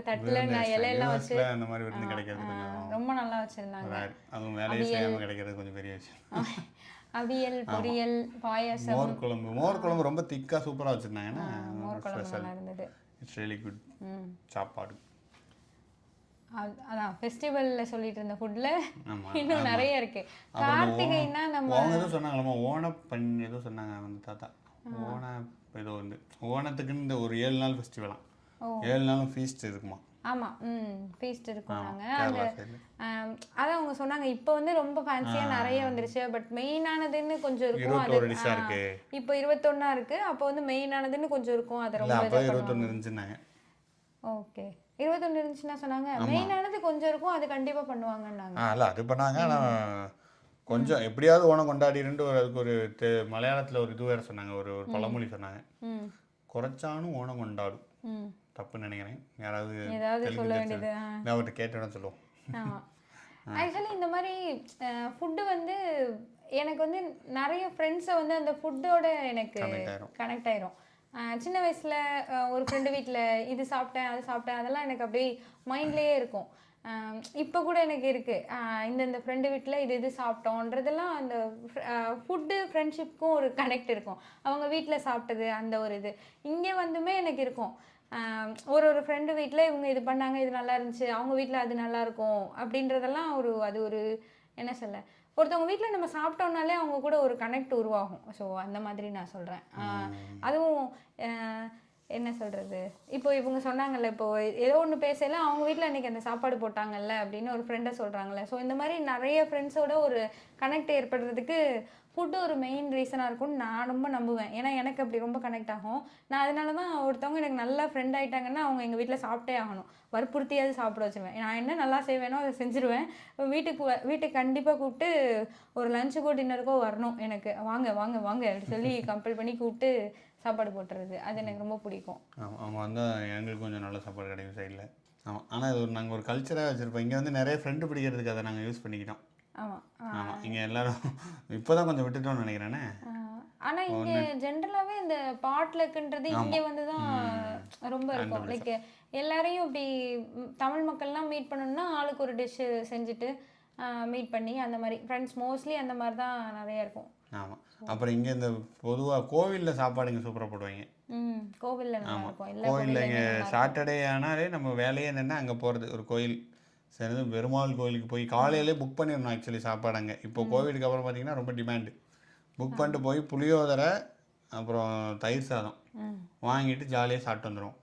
தட்டில் நான் இலையெல்லாம் வச்சு அந்த மாதிரி விருந்து கிடைக்கிறது கொஞ்சம் ரொம்ப நல்லா வச்சுருந்தாங்க. rare. அதுவும் வேலையை செய்யாமல் கிடைக்கிறது கொஞ்சம் பெரிய விஷயம். அவியல், பொரியல், பாயாசம், மோர் குழம்பு ரொம்ப திக்காக சூப்பராக வச்சுருந்தாங்கன்னா மோர் குழம்பு நல்லா இருந்தது. இட்ஸ் ரியலி குட் சாப்பாடு. அதான் ஃபெஸ்டிவலில் சொல்லிட்டு இருந்த ஃபுட்டில் ஆமாம் இன்னும் நிறைய இருக்கு. கார்த்திகைனா நம்ம அவங்க எதுவும் சொன்னாங்களாமா ஓணப்பண்ணி ஏதோ சொன்னாங்க வந்து தாத்தா. ஏதோ வந்து ஓணத்துக்குன்னு இந்த ஒரு 7 நாள் ஃபெஸ்டிவலாம், 7 நாளும் ஃபீஸ்ட் இருக்குமா. ஆமாம், ஃபீஸ்ட் இருக்கும். நாங்கள் அந்த அதான் அவங்க சொன்னாங்க இப்போ வந்து ரொம்ப ஃபேன்சியாக நிறைய வந்துருச்சு. பட் மெயினானதுன்னு கொஞ்சம் இருக்கும். அது இப்போ 21 இருக்கு. அப்போ வந்து மெயினானதுன்னு கொஞ்சம் இருக்கும். அது ரொம்ப 21 இருந்துச்சுன்னாங்க. ஓகே, 21 இருந்துச்சுன்னா சொன்னாங்க. மெயினானது கொஞ்சம் இருக்கும், அது கண்டிப்பாக பண்ணுவாங்கன்னாங்க. இல்லை அது பண்ணாங்க. ஆனால் கொஞ்சம் எப்படியாவது ஓணம் கொண்டாடிட்டு அதுக்கு ஒரு மலையாளத்தில் ஒரு இது வேறு சொன்னாங்க, ஒரு பழமொழி சொன்னாங்க. குறைச்சானும் ஓணம் கொண்டாடும். தப்புன்னு நினைக்கிறேன். யாராவது சொல்ல வேண்டியது அவர்கிட்ட கேட்டோன்னு சொல்லுவோம். ஆக்சுவலி இந்த மாதிரி ஃபுட்டு வந்து எனக்கு வந்து நிறைய ஃப்ரெண்ட்ஸை வந்து அந்த ஃபுட்டோட எனக்கு கனெக்ட் ஆயிரும். சின்ன வயசில் ஒரு ஃப்ரெண்டு வீட்டில் இது சாப்பிட்டேன் அது சாப்பிட்டேன் அதெல்லாம் எனக்கு அப்படியே மைண்ட்லேயே இருக்கும். இப்போ கூட எனக்கு இருக்குது, இந்த ஃப்ரெண்டு வீட்டில் இது சாப்பிட்டோன்றதெல்லாம். அந்த ஃபுட்டு ஃப்ரெண்ட்ஷிப்புக்கும் ஒரு கனெக்ட் இருக்கும். அவங்க வீட்டில் சாப்பிட்டது அந்த ஒரு இது இங்கே வந்துமே எனக்கு இருக்கும். ஒரு ஃப்ரெண்டு வீட்டில் இவங்க இது பண்ணாங்க, இது நல்லா இருந்துச்சு, அவங்க வீட்டில் அது நல்லாயிருக்கும் அப்படின்றதெல்லாம் அது ஒரு என்ன சொல்ல, ஒருத்தவங்க வீட்டில் நம்ம சாப்பிட்டோம்னாலே அவங்க கூட ஒரு கனெக்ட் உருவாகும். ஸோ அந்த மாதிரி நான் சொல்கிறேன். அதுவும் என்ன சொல்கிறது, இப்போ இவங்க சொன்னாங்கல்ல, இப்போ ஏதோ ஒன்று பேசல அவங்க வீட்டில் இன்றைக்கி அந்த சாப்பாடு போட்டாங்கல்ல அப்படின்னு ஒரு ஃப்ரெண்டை சொல்கிறாங்கல்ல. ஸோ இந்த மாதிரி நிறைய ஃப்ரெண்ட்ஸோட ஒரு கனெக்ட் ஏற்படுறதுக்கு ஃபுட்டு ஒரு மெயின் ரீசனாக இருக்கும்னு நான் ரொம்ப நம்புவேன். ஏன்னா எனக்கு அப்படி ரொம்ப கனெக்ட் ஆகும். நான் அதனால தான் ஒருத்தவங்க எனக்கு நல்லா ஃப்ரெண்ட் ஆகிட்டாங்கன்னா அவங்க எங்கள் வீட்டில் சாப்பிட்டே ஆகணும், வற்புறுத்தியாவது சாப்பிட வச்சுருவேன். நான் என்ன நல்லா செய்வேனோ அதை செஞ்சுருவேன். வீட்டுக்கு கண்டிப்பாக கூப்பிட்டு ஒரு லஞ்சுக்கோ டின்னருக்கோ வரணும், எனக்கு வாங்க வாங்க வாங்க அப்படி சொல்லி கம்பல் பண்ணி கூப்பிட்டு சாப்பாடு போட்டுறது அது எனக்கு ரொம்ப பிடிக்கும். ஆமாம், வந்தால் எங்களுக்கு கொஞ்சம் நல்ல சாப்பாடு கிடைக்கும் சைடில். ஆமாம், ஆனால் இது நாங்கள் ஒரு கல்ச்சராக வச்சுருப்போம். இங்கே வந்து நிறைய ஃப்ரெண்டு பிடிக்கிறதுக்கு அதை நாங்கள் யூஸ் பண்ணிக்கிட்டோம். ஆமாம், இங்கே எல்லோரும் இப்போ தான் கொஞ்சம் விட்டுட்டோம்னு நினைக்கிறேனே. ஆனால் இங்கே ஜென்ரலாகவே இந்த பாட்லக்குன்றது இங்கே வந்து தான் ரொம்ப இருக்கும். லைக் எல்லாரையும் இப்படி தமிழ் மக்கள்லாம் மீட் பண்ணணும்னா ஆளுக்கு ஒரு டிஷ்ஷு செஞ்சுட்டு மீட் பண்ணி அந்த மாதிரி ஃப்ரெண்ட்ஸ் மோஸ்ட்லி அந்த மாதிரி தான் நிறையா இருக்கும். ஆமாம், அப்புறம் இங்கே இந்த பொதுவாக கோவிலில் சாப்பாடு இங்கே சூப்பராக போடுவாங்க. கோவிலில் நல்லா இருக்கும். கோவிலில் இங்கே சாட்டர்டே ஆனாலே நம்ம வேலையே என்னென்னா அங்கே போகிறது ஒரு கோயில் சரி, பெருமாள் கோயிலுக்கு போய் காலையிலே புக் பண்ணிடணும் ஆக்சுவலி சாப்பாடு. அங்கே இப்போ கோவிலுக்கு அப்புறம் பார்த்தீங்கன்னா ரொம்ப டிமாண்டு. புக் பண்ணிட்டு போய் புளியோதரை அப்புறம் தயிர் சாதம் வாங்கிட்டு ஜாலியாக சாப்பிட்டு வந்துடும்.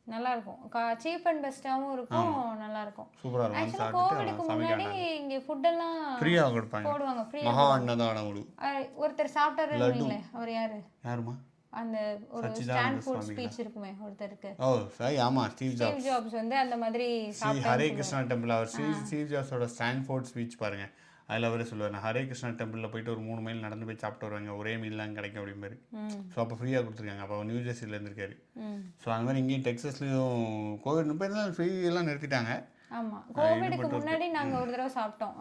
நல்லாயிருக்கும், சீப் அண்ட் பெஸ்ட்டாகவும் இருக்கும், நல்லாயிருக்கும், சூப்பராக இருக்கும். ஆக்சுவலாக கோவிலுக்கு முன்னாடி இங்கே ஃபுட்டெல்லாம் ஃப்ரீயாக கொடுப்பாங்க, போடுவாங்க, மகா அன்னதானம். ஒருத்தர் சாப்பிட்டாரு, அவர் யாருமா அந்த ஒரு ஸ்டான்ஃபோர்ட் ஸ்பீச் இருக்குமே ஒருத்தருக்கு. சரி, ஆமாம், ஸ்டீவ் ஜாப்ஸ் வந்து அந்த மாதிரி ஹரே கிருஷ்ணா டெம்பிள். அவர் ஸ்டீவ் ஜாப்ஸோட ஸ்டான்ஃபோர்ட் ஸ்பீச் பாருங்க, அதில் அவரே சொல்லுவார், நான் ஹரே கிருஷ்ணா டெம்பிளில் போயிட்டு ஒரு 3 மைல் நடந்து போய் சாப்பிட்டு வருவாங்க, ஒரே மீல்லாம் கிடைக்கும் அப்படிம்பாரு. ஸோ அப்போ ஃப்ரீயாக கொடுத்துருக்காங்க. அப்போ நியூ ஜெர்சியில் இருந்திருக்காரு. ஸோ அந்த மாதிரி இங்கேயும் டெக்ஸஸ்லேயும் கோவிட் 30 நாள் ஃப்ரீ எல்லாம் நிறுத்திட்டாங்க. ஆமாம், கோவிடுக்கு முன்னாடி நாங்கள் ஒரு தடவை சாப்பிட்டோம்.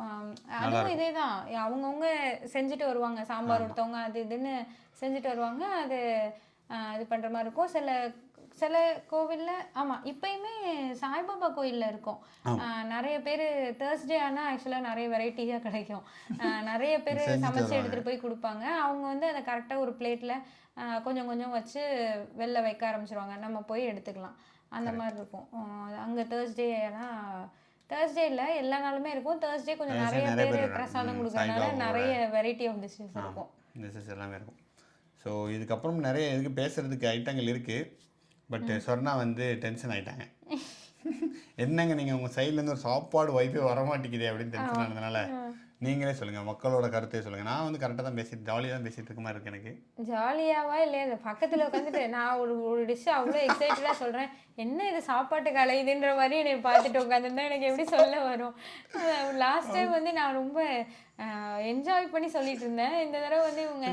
அதுவும் இதே தான், அவங்கவுங்க செஞ்சுட்டு வருவாங்க, சாம்பார் ஒருத்தவங்க அது இதுன்னு செஞ்சுட்டு வருவாங்க. அது இது பண்ணுற மாதிரி இருக்கும். சில கோவிலில் ஆமாம், இப்போயுமே சாய்பாபா கோயிலில் இருக்கும். நிறைய பேர் தேர்ஸ்டே ஆனால் ஆக்சுவலாக நிறைய வெரைட்டியாக கிடைக்கும். நிறைய பேர் சமைச்சு எடுத்துகிட்டு போய் கொடுப்பாங்க. அவங்க வந்து அதை கரெக்டாக ஒரு பிளேட்டில் கொஞ்சம் கொஞ்சம் வச்சு வெளில வைக்க ஆரம்பிச்சிருவாங்க, நம்ம போய் எடுத்துக்கலாம். அந்த மாதிரி இருக்கும் அங்கே. தேர்ஸ்டே இல்லை, எல்லா நாளுமே இருக்கும். தேர்ஸ்டே கொஞ்சம் நிறைய பேர் பிரசாதம் கொடுக்கறதுனால நிறைய வெரைட்டி ஆஃப் டிஷ்ஷஸ் இருக்கும், டிஷ்ஷஸ் எல்லாமே இருக்கும். ஸோ இதுக்கப்புறம் நிறைய இதுக்கு பேசுகிறதுக்கு ஐட்டங்கள் இருக்குது. பட் சொன்னா வந்து டென்ஷன் ஆகிட்டாங்க. என்னங்க நீங்கள் உங்கள் சைட்லேருந்து ஒரு சாப்பாடு வைஃபே வரமாட்டேங்குது அப்படின்னு டென்ஷன் ஆனதுனால நீங்களே சொல்லுங்கள், மக்களோட கருத்தையே சொல்லுங்கள். நான் வந்து கரெக்டாக தான் பேசிட்டு ஜாலியாக தான் பேசிகிட்டு இருக்க மாதிரி இருக்குது எனக்கு. ஜாலியாவா இல்லையா, பக்கத்தில் உட்காந்துட்டு நான் ஒரு டிஷ்ஷு அவ்வளோ எக்ஸைட்டடாக சொல்கிறேன், என்ன இது சாப்பாட்டு கலை இதுன்ற மாதிரி என்னை பார்த்துட்டு உட்காந்துருந்தா எனக்கு எப்படி சொல்ல வரும். லாஸ்ட் டைம் வந்து நான் ரொம்ப என்ஜாய் பண்ணி சொல்லிட்டு இருந்தேன். இந்த தடவை வந்து இவங்க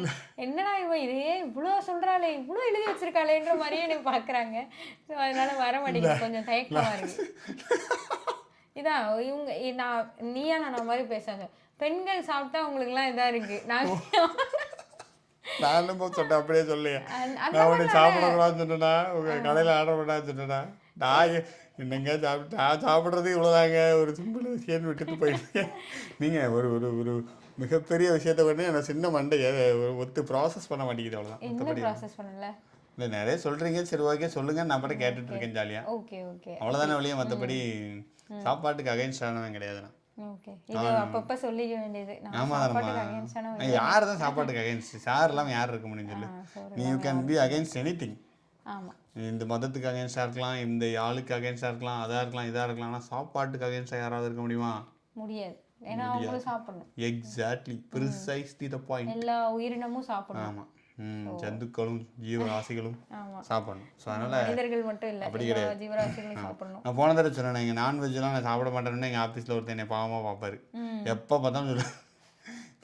என்னடா இவன் இதையே இவ்வளோ சொல்கிறாளே, இவ்வளோ எழுதி வச்சிருக்காளேன்ற மாதிரியே என்னை பார்க்குறாங்க. ஸோ அதனால வர மாட்டேங்குது, கொஞ்சம் தயக்கமாக இருக்குது. இதான் இவங்க நான் மாதிரி பேசாங்க, பெண்கள் சாப்பிட்டா உங்களுக்குலாம் இதாக இருக்குது, நாங்கள் நான் போய் சொன்னேன் அப்படியே சொல்லுங்க. நான் உடனே சாப்பிடக்கூடாதுன்னு சொன்னேன்னா உங்கள் கடையில் ஆர்டர் பண்ணான்னு சொன்னேன்னா நான் என்னங்க சாப்பிட்டு நான் சாப்பிட்றது இவ்வளோதாங்க ஒரு சிம்பிள் விஷயம்னு விட்டுட்டு போயிட்டேன். நீங்கள் ஒரு ஒரு ஒரு மிகப்பெரிய விஷயத்த பண்ணி நான் சின்ன மண்டையை ஒத்து ப்ராசஸ் பண்ண மாட்டேங்குது அவ்வளோதான். என்ன ப்ராசஸ் பண்ணல? இல்லை நிறைய சொல்கிறீங்க, சரி ஓகே சொல்லுங்கள், நான் மட்டும் கேட்டுட்டு இருக்கேன் ஜாலியாக. ஓகே ஓகே அவ்வளோதானே வழியே, மற்றபடி சாப்பாட்டுக்கு அகைன்ஸ்ட் ஆனவன் கிடையாது நான். ஓகே, இது அப்பப்போ சொல்லிக்க வேண்டியது. ஆமாம் தானம்மா, யார் தான் சாப்பாட்டுக்கு அகைன்ஸ்ட்? சார் இல்லாமல் யார் இருக்க முடியும் சொல்லு? நீ you can be against any thing. ஆமாம், இந்த மதத்துக்கு அகைன்ஸ்டாக இருக்கலாம், இந்த ஆளுக்கு அகைன்ஸ்டாக இருக்கலாம், அதாக இருக்கலாம், இதாக இருக்கலாம். ஆனால் சாப்பாட்டுக்கு அகைன்ஸ்டாக யாராவது இருக்க முடியுமா? முடியாது. ஏன்னா அவங்களும் சாப்பிடணும். Exactly, precisely the point. எல்லா உயிரினமும் சாப்பிடணும். ஆமாம், ஜந்துக்களும் ஜீவராசிகளும் சாப்பிடணும். ஸோ அதனால் மனிதர்கள் மட்டும் இல்லை, அப்படி கிடையாது, ஜீவராசிகளும் சாப்பிடணும். நான் போன தடவை சொன்னேன், எங்கள் நான்வெஜ்லாம் நான் சாப்பிட மாட்டேன்னு எங்கள் ஆஃபீஸில் ஒருத்தர் என்னை பாவமாக பார்ப்பாரு. எப்போ பார்த்தாலும் சொல்லுவேன்,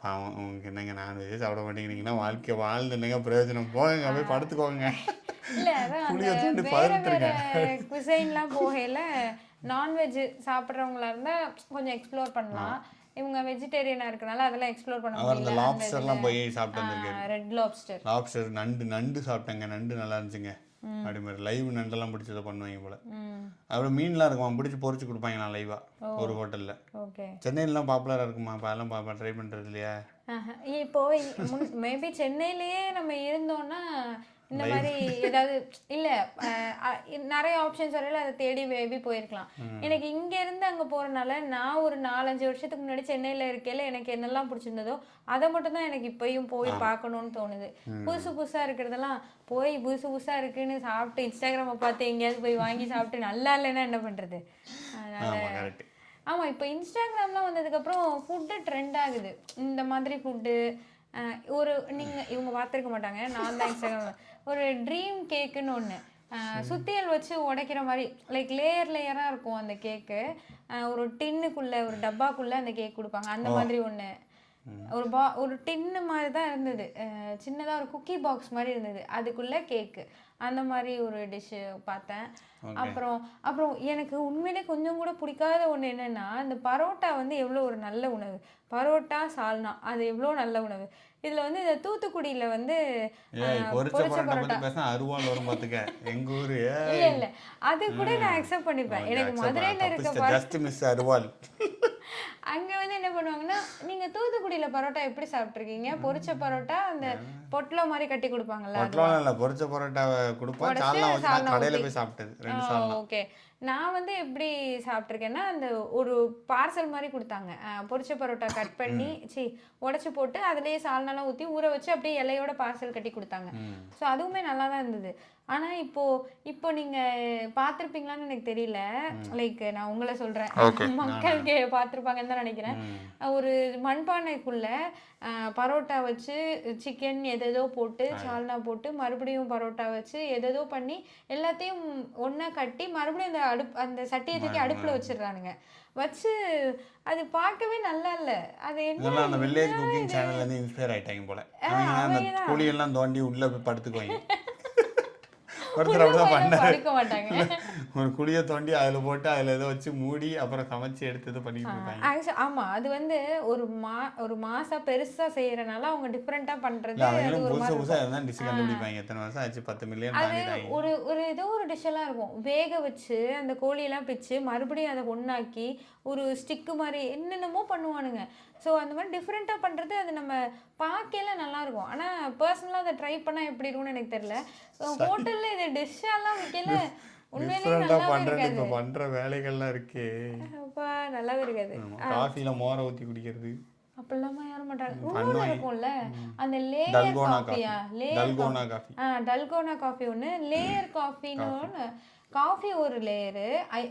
பாவம் உங்களுக்கு என்னங்க நான்வெஜ்ஜே சாப்பிட மாட்டேங்கிறீங்கன்னா வாழ்க்கை வாழ்ந்து என்னங்க பிரயோஜனம், போங்க போய் படுத்துக்கோங்க. இல்லை, அதான் வேற வேற குசைன்லாம் போகையில் நான்வெஜ் சாப்பிட்றவங்களா இருந்தால் கொஞ்சம் எக்ஸ்ப்ளோர் பண்ணலாம். இவங்க வெஜிடேரியனா இருக்கனால அதெல்லாம் எக்ஸ்ப்ளோர் பண்ண முடியல. லாப்ஸ்டர்லாம் போய் சாப்பிட்டு வந்திருக்கேன். ரெட் லாப்ஸ்டர், லாப்ஸ்டர், நண்டு சாப்பிட்டேங்க. நண்டு நல்லா இருந்துச்சுங்க. அப்படி மாதிரி லைவ் நண்டெல்லாம் பிடிச்சதை பண்ணுவாங்க போல. அப்புறம் மீன்லாம் இருக்குமா, பிடிச்சி பொறிச்சு கொடுப்பாங்களா லைவா ஒரு ஹோட்டலில். ஓகே, சென்னையிலாம் பாப்புலராக இருக்குமா, இப்போ அதெல்லாம் ட்ரை பண்ணுறது இல்லையா? இப்போ மேபி சென்னையிலேயே நம்ம இருந்தோம்னா இந்த மாதிரி ஏதாவது இல்லை, நிறைய ஆப்ஷன்ஸ் வரையில அதை தேடி மேபி போயிருக்கலாம். எனக்கு இங்கேருந்து அங்கே போகிறனால நான் ஒரு 4-5 வருஷத்துக்கு முன்னாடி சென்னையில் இருக்கையில் எனக்கு என்னெல்லாம் பிடிச்சிருந்ததோ அதை மட்டும் தான் எனக்கு இப்போயும் போய் பார்க்கணுன்னு தோணுது. புதுசு புதுசாக இருக்கிறதெல்லாம் போய் புதுசு புதுசாக இருக்குன்னு சாப்பிட்டு இன்ஸ்டாகிராமை பார்த்து எங்கேயாவது போய் வாங்கி சாப்பிட்டு நல்லா இல்லைன்னா என்ன பண்ணுறது? அதனால் ஆமாம், இப்போ இன்ஸ்டாகிராம்லாம் வந்ததுக்கப்புறம் ஃபுட்டு ட்ரெண்ட் ஆகுது. இந்த மாதிரி ஃபுட்டு ஒரு இவங்க பார்த்துருக்க மாட்டாங்க, நான் தான் இன்ஸ்டாகிராம் ஒரு ட்ரீம் கேக்குன்னு ஒன்று சுத்தியல் வச்சு உடைக்கிற மாதிரி, லைக் லேயராக இருக்கும் அந்த கேக்கு. ஒரு டின்னுக்குள்ளே ஒரு டப்பாக்குள்ளே அந்த கேக் கொடுப்பாங்க. அந்த மாதிரி ஒன்று ஒரு டின்னு மாதிரி தான் இருந்தது, சின்னதாக ஒரு குக்கி பாக்ஸ் மாதிரி இருந்தது, அதுக்குள்ளே கேக்கு. அந்த மாதிரி ஒரு டிஷ்ஷு பார்த்தேன். அப்புறம் எனக்கு உண்மையிலே கொஞ்சம் கூட பிடிக்காத ஒன்று என்னென்னா, இந்த பரோட்டா வந்து எவ்வளோ ஒரு நல்ல உணவு. பரோட்டா சால்னா அது எவ்வளோ நல்ல உணவு. இதில் வந்து இந்த தூத்துக்குடியில் வந்து பொரிச்ச பரோட்டா அருவாள் வரும் பார்த்துக்க, எங்கள் ஊர். இல்லை அது கூட நான் அக்செப்ட் பண்ணிப்பேன். எனக்கு மதுரையில் இருக்க அருவாள் அங்கே வந்து என்ன பண்ணுவாங்கன்னா, நீங்கள் தூத்துக்குடியில் பரோட்டா எப்படி சாப்பிட்ருக்கீங்க? பொரிச்ச பரோட்டா அந்த பொட்டலோ மாதிரி கட்டி கொடுப்பாங்கல்ல, பொரிச்ச பரோட்டாவை கொடுப்பாங்க, கடையில் போய் சாப்பிட்டது. ஓகே, நான் வந்து எப்படி சாப்பிட்ருக்கேன்னா, அந்த ஒரு பார்சல் மாதிரி கொடுத்தாங்க. பொரிச்ச பரோட்டா கட் பண்ணி உடச்சி போட்டு அதுலேயே சால்னாலாம் ஊற்றி ஊற வச்சு அப்படியே இலையோட பார்சல் கட்டி கொடுத்தாங்க. ஸோ அதுவுமே நல்லா தான் இருந்தது. ஆனால் இப்போ நீங்கள் பார்த்துருப்பீங்களான்னு எனக்கு தெரியல, லைக் நான் உங்களை சொல்கிறேன், மக்களுக்கு பார்த்துருப்பாங்கன்னு தான் நினைக்கிறேன். ஒரு மண்பானைக்குள்ளே பரோட்டா வச்சு சிக்கன் எதேதோ போட்டு சால்னா போட்டு மறுபடியும் பரோட்டா வச்சு எதேதோ பண்ணி எல்லாத்தையும் ஒன்றா கட்டி மறுபடியும் அந்த சட்டியை தூக்கி அடுப்பில் வச்சிடுறானுங்க. வச்சு அது பார்க்கவே நல்லா இல்லை. அது என்ன, அந்த வில்லேஜ் குக்கிங் சேனல்லேருந்து இன்ஸ்பயர் ஆகிட்டாங்க போல. அந்த குழியெல்லாம் தோண்டி உள்ளே போய் படுத்துக்குவாங்க. ஒருத்தர் அப்படிதான் பண்ணாரு, ஒரு குழியை தோண்டி அதில் போட்டு அதில் ஏதோ வச்சு மூடி அப்புறம் சமைச்சு எடுத்து பண்ணிட்டு இருப்பாங்க. ஆமாம், அது வந்து ஒரு மாசா பெருசா செய்யறனால அவங்க டிஃப்ரெண்டா பண்றது. டிஷ் கண்டுபிடிப்பாங்க. எத்தனை வருஷம் ஆச்சு, 10 மில்லியன். ஒரு ஏதோ ஒரு டிஷ் எல்லாம் இருக்கும், வேக வச்சு அந்த கோழியெல்லாம் பிச்சு மறுபடியும் அதை ஒண்ணாக்கி ஒரு ஸ்டிக்கு மாதிரி என்னென்னமோ பண்ணுவானுங்க. ஸோ அந்த மாதிரி டிஃப்ரெண்ட்டாக பண்ணுறது அது நம்ம பார்க்கல நல்லாயிருக்கும். ஆனால் பர்சனலாக அதை ட்ரை பண்ணால் எப்படி இருக்கும்னு எனக்கு தெரியல. ஹோட்டலில் இது டிஷ்ஷெல்லாம் வைக்கல, உண்மையிலேயே நல்லாவே இருக்காது. இப்போ பண்ணுற வேலைகள்லாம் இருக்கே, அப்பா நல்லாவே இருக்காது. காஃபியில் மோரை ஊற்றி குடிக்கிறது அப்படிலாமா யாரும் மாட்டாங்க. இன்னொன்று இருக்கும்ல அந்த லேயர் காஃபியா, டல்கோனா காஃபி ஒன்று, லேயர் காஃபின்னு ஒன்று. காஃபி ஒரு லேயரு,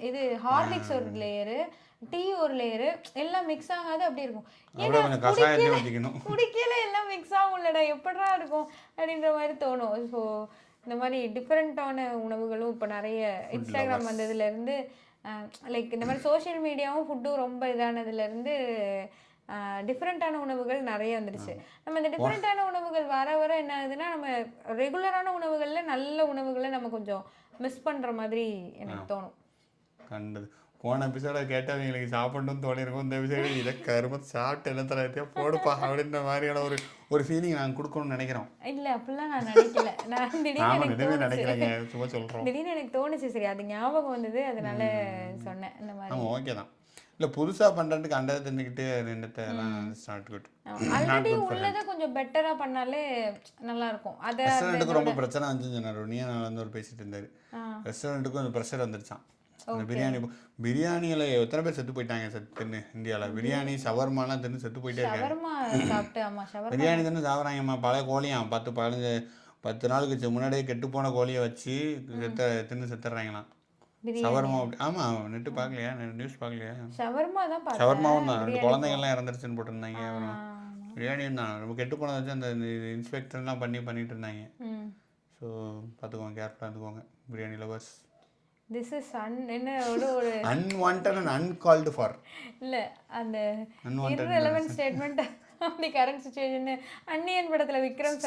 இது ஹார்லிக்ஸ் ஒரு லேயரு, டீ ஒரு லேயரு, எல்லாம் மிக்ஸ் ஆகாது அப்படி இருக்கும். குடிக்கல எல்லாம் மிக்ஸ் ஆகும் இல்லடா, எப்படா இருக்கும் அப்படின்ற மாதிரி தோணும். ஸோ இந்த மாதிரி டிஃப்ரெண்ட்டான உணவுகளும் இப்போ நிறைய இன்ஸ்டாகிராம் வந்ததுலேருந்து, லைக் இந்த மாதிரி சோஷியல் மீடியாவும் ஃபுட்டும் ரொம்ப இதானதுலேருந்து டிஃப்ரெண்ட்டான உணவுகள் நிறைய வந்துடுச்சு. நம்ம இந்த டிஃப்ரெண்ட்டான உணவுகள் வர வர என்ன ஆகுதுன்னா, நம்ம ரெகுலரான உணவுகளில் நல்ல உணவுகளை நம்ம கொஞ்சம் மிஸ் பண்ணுற மாதிரி எனக்கு தோணும். கண்டது போன எபிசோட கேட்டவங்களுக்கு சாப்பிடணும்னு தோணிருக்கும். இந்த எபிசோடு இதை கரும சாப்பிட்டு என்ன தரத்தியா போடுப்பா அப்படின்ற மாதிரியான ஒரு ஃபீலிங் நாங்கள் கொடுக்கணும்னு நினைக்கிறோம். இல்லை அப்படிலாம் நான் நினைக்கல. நான் திடீர்னு நினைக்கிறேங்க, சும்மா சொல்கிறோம். திடீர்னு எனக்கு தோணுச்சு, சரி அது ஞாபகம் வந்தது, அதனால சொன்னேன் இந்த மாதிரி. ஆமாம், ஓகே தான். இல்லை புதுசாக பண்ணுறதுக்கு அண்டை தின்னுக்கிட்டு ரெண்டத்தெல்லாம் ஸ்டார்ட் குட். ஆல்ரெடி உள்ளதை கொஞ்சம் பெட்டராக பண்ணாலே நல்லா இருக்கும். அதை ரெஸ்டாரண்ட்டுக்கு ரொம்ப பிரச்சனை வந்துச்சு சொன்னார். நான் வந்து ஒரு பேசிட்டு இருந்தார். ரெஸ்டாரண்ட்டுக்கும் கொஞ்சம் ப்ரெஷர் வந்துருச்சான். அந்த பிரியாணியில் எத்தனை பேர் செத்து போயிட்டாங்க செத்துன்னு இந்தியாவில். பிரியாணி ஷவர்மாலாம் தின்னு செத்து போயிட்டே இருக்காங்க. பிரியாணி தின்னு சாப்பிட்றாங்கம்மா. பழைய கோழியாம் 10 நாளுக்கு முன்னாடியே கெட்டு போன கோழியை வச்சு தின்னு செத்துறாங்களாம். ஷவர்மா. ஆமாம், நெட்டு பார்க்கலையா, நியூஸ் பார்க்கலையா? ஷவர்மாவும் தான் 2 குழந்தைங்கள்லாம் இறந்துருச்சுன்னு போட்டிருந்தாங்க. அப்புறம் பிரியாணியும் தான் ரொம்ப கெட்டு போனதை வச்சு அந்த இன்ஸ்பெக்டர்லாம் பண்ணிட்டு இருந்தாங்க. ஸோ பார்த்துக்கோங்க, கேர்ஃபுல்லாக இருந்துக்கோங்க பிரியாணி லவர்ஸ். திஸ் இஸ் என்ன ஒரு அன்வான்டட் அண்ட் அன்கால்டு ஃபார். இல்லை அந்த irrelevant ஸ்டேட்மெண்ட் அப்படி கரண்ட் சுச்சுவேஷன் அன்னியன் படத்துல விக்ரம்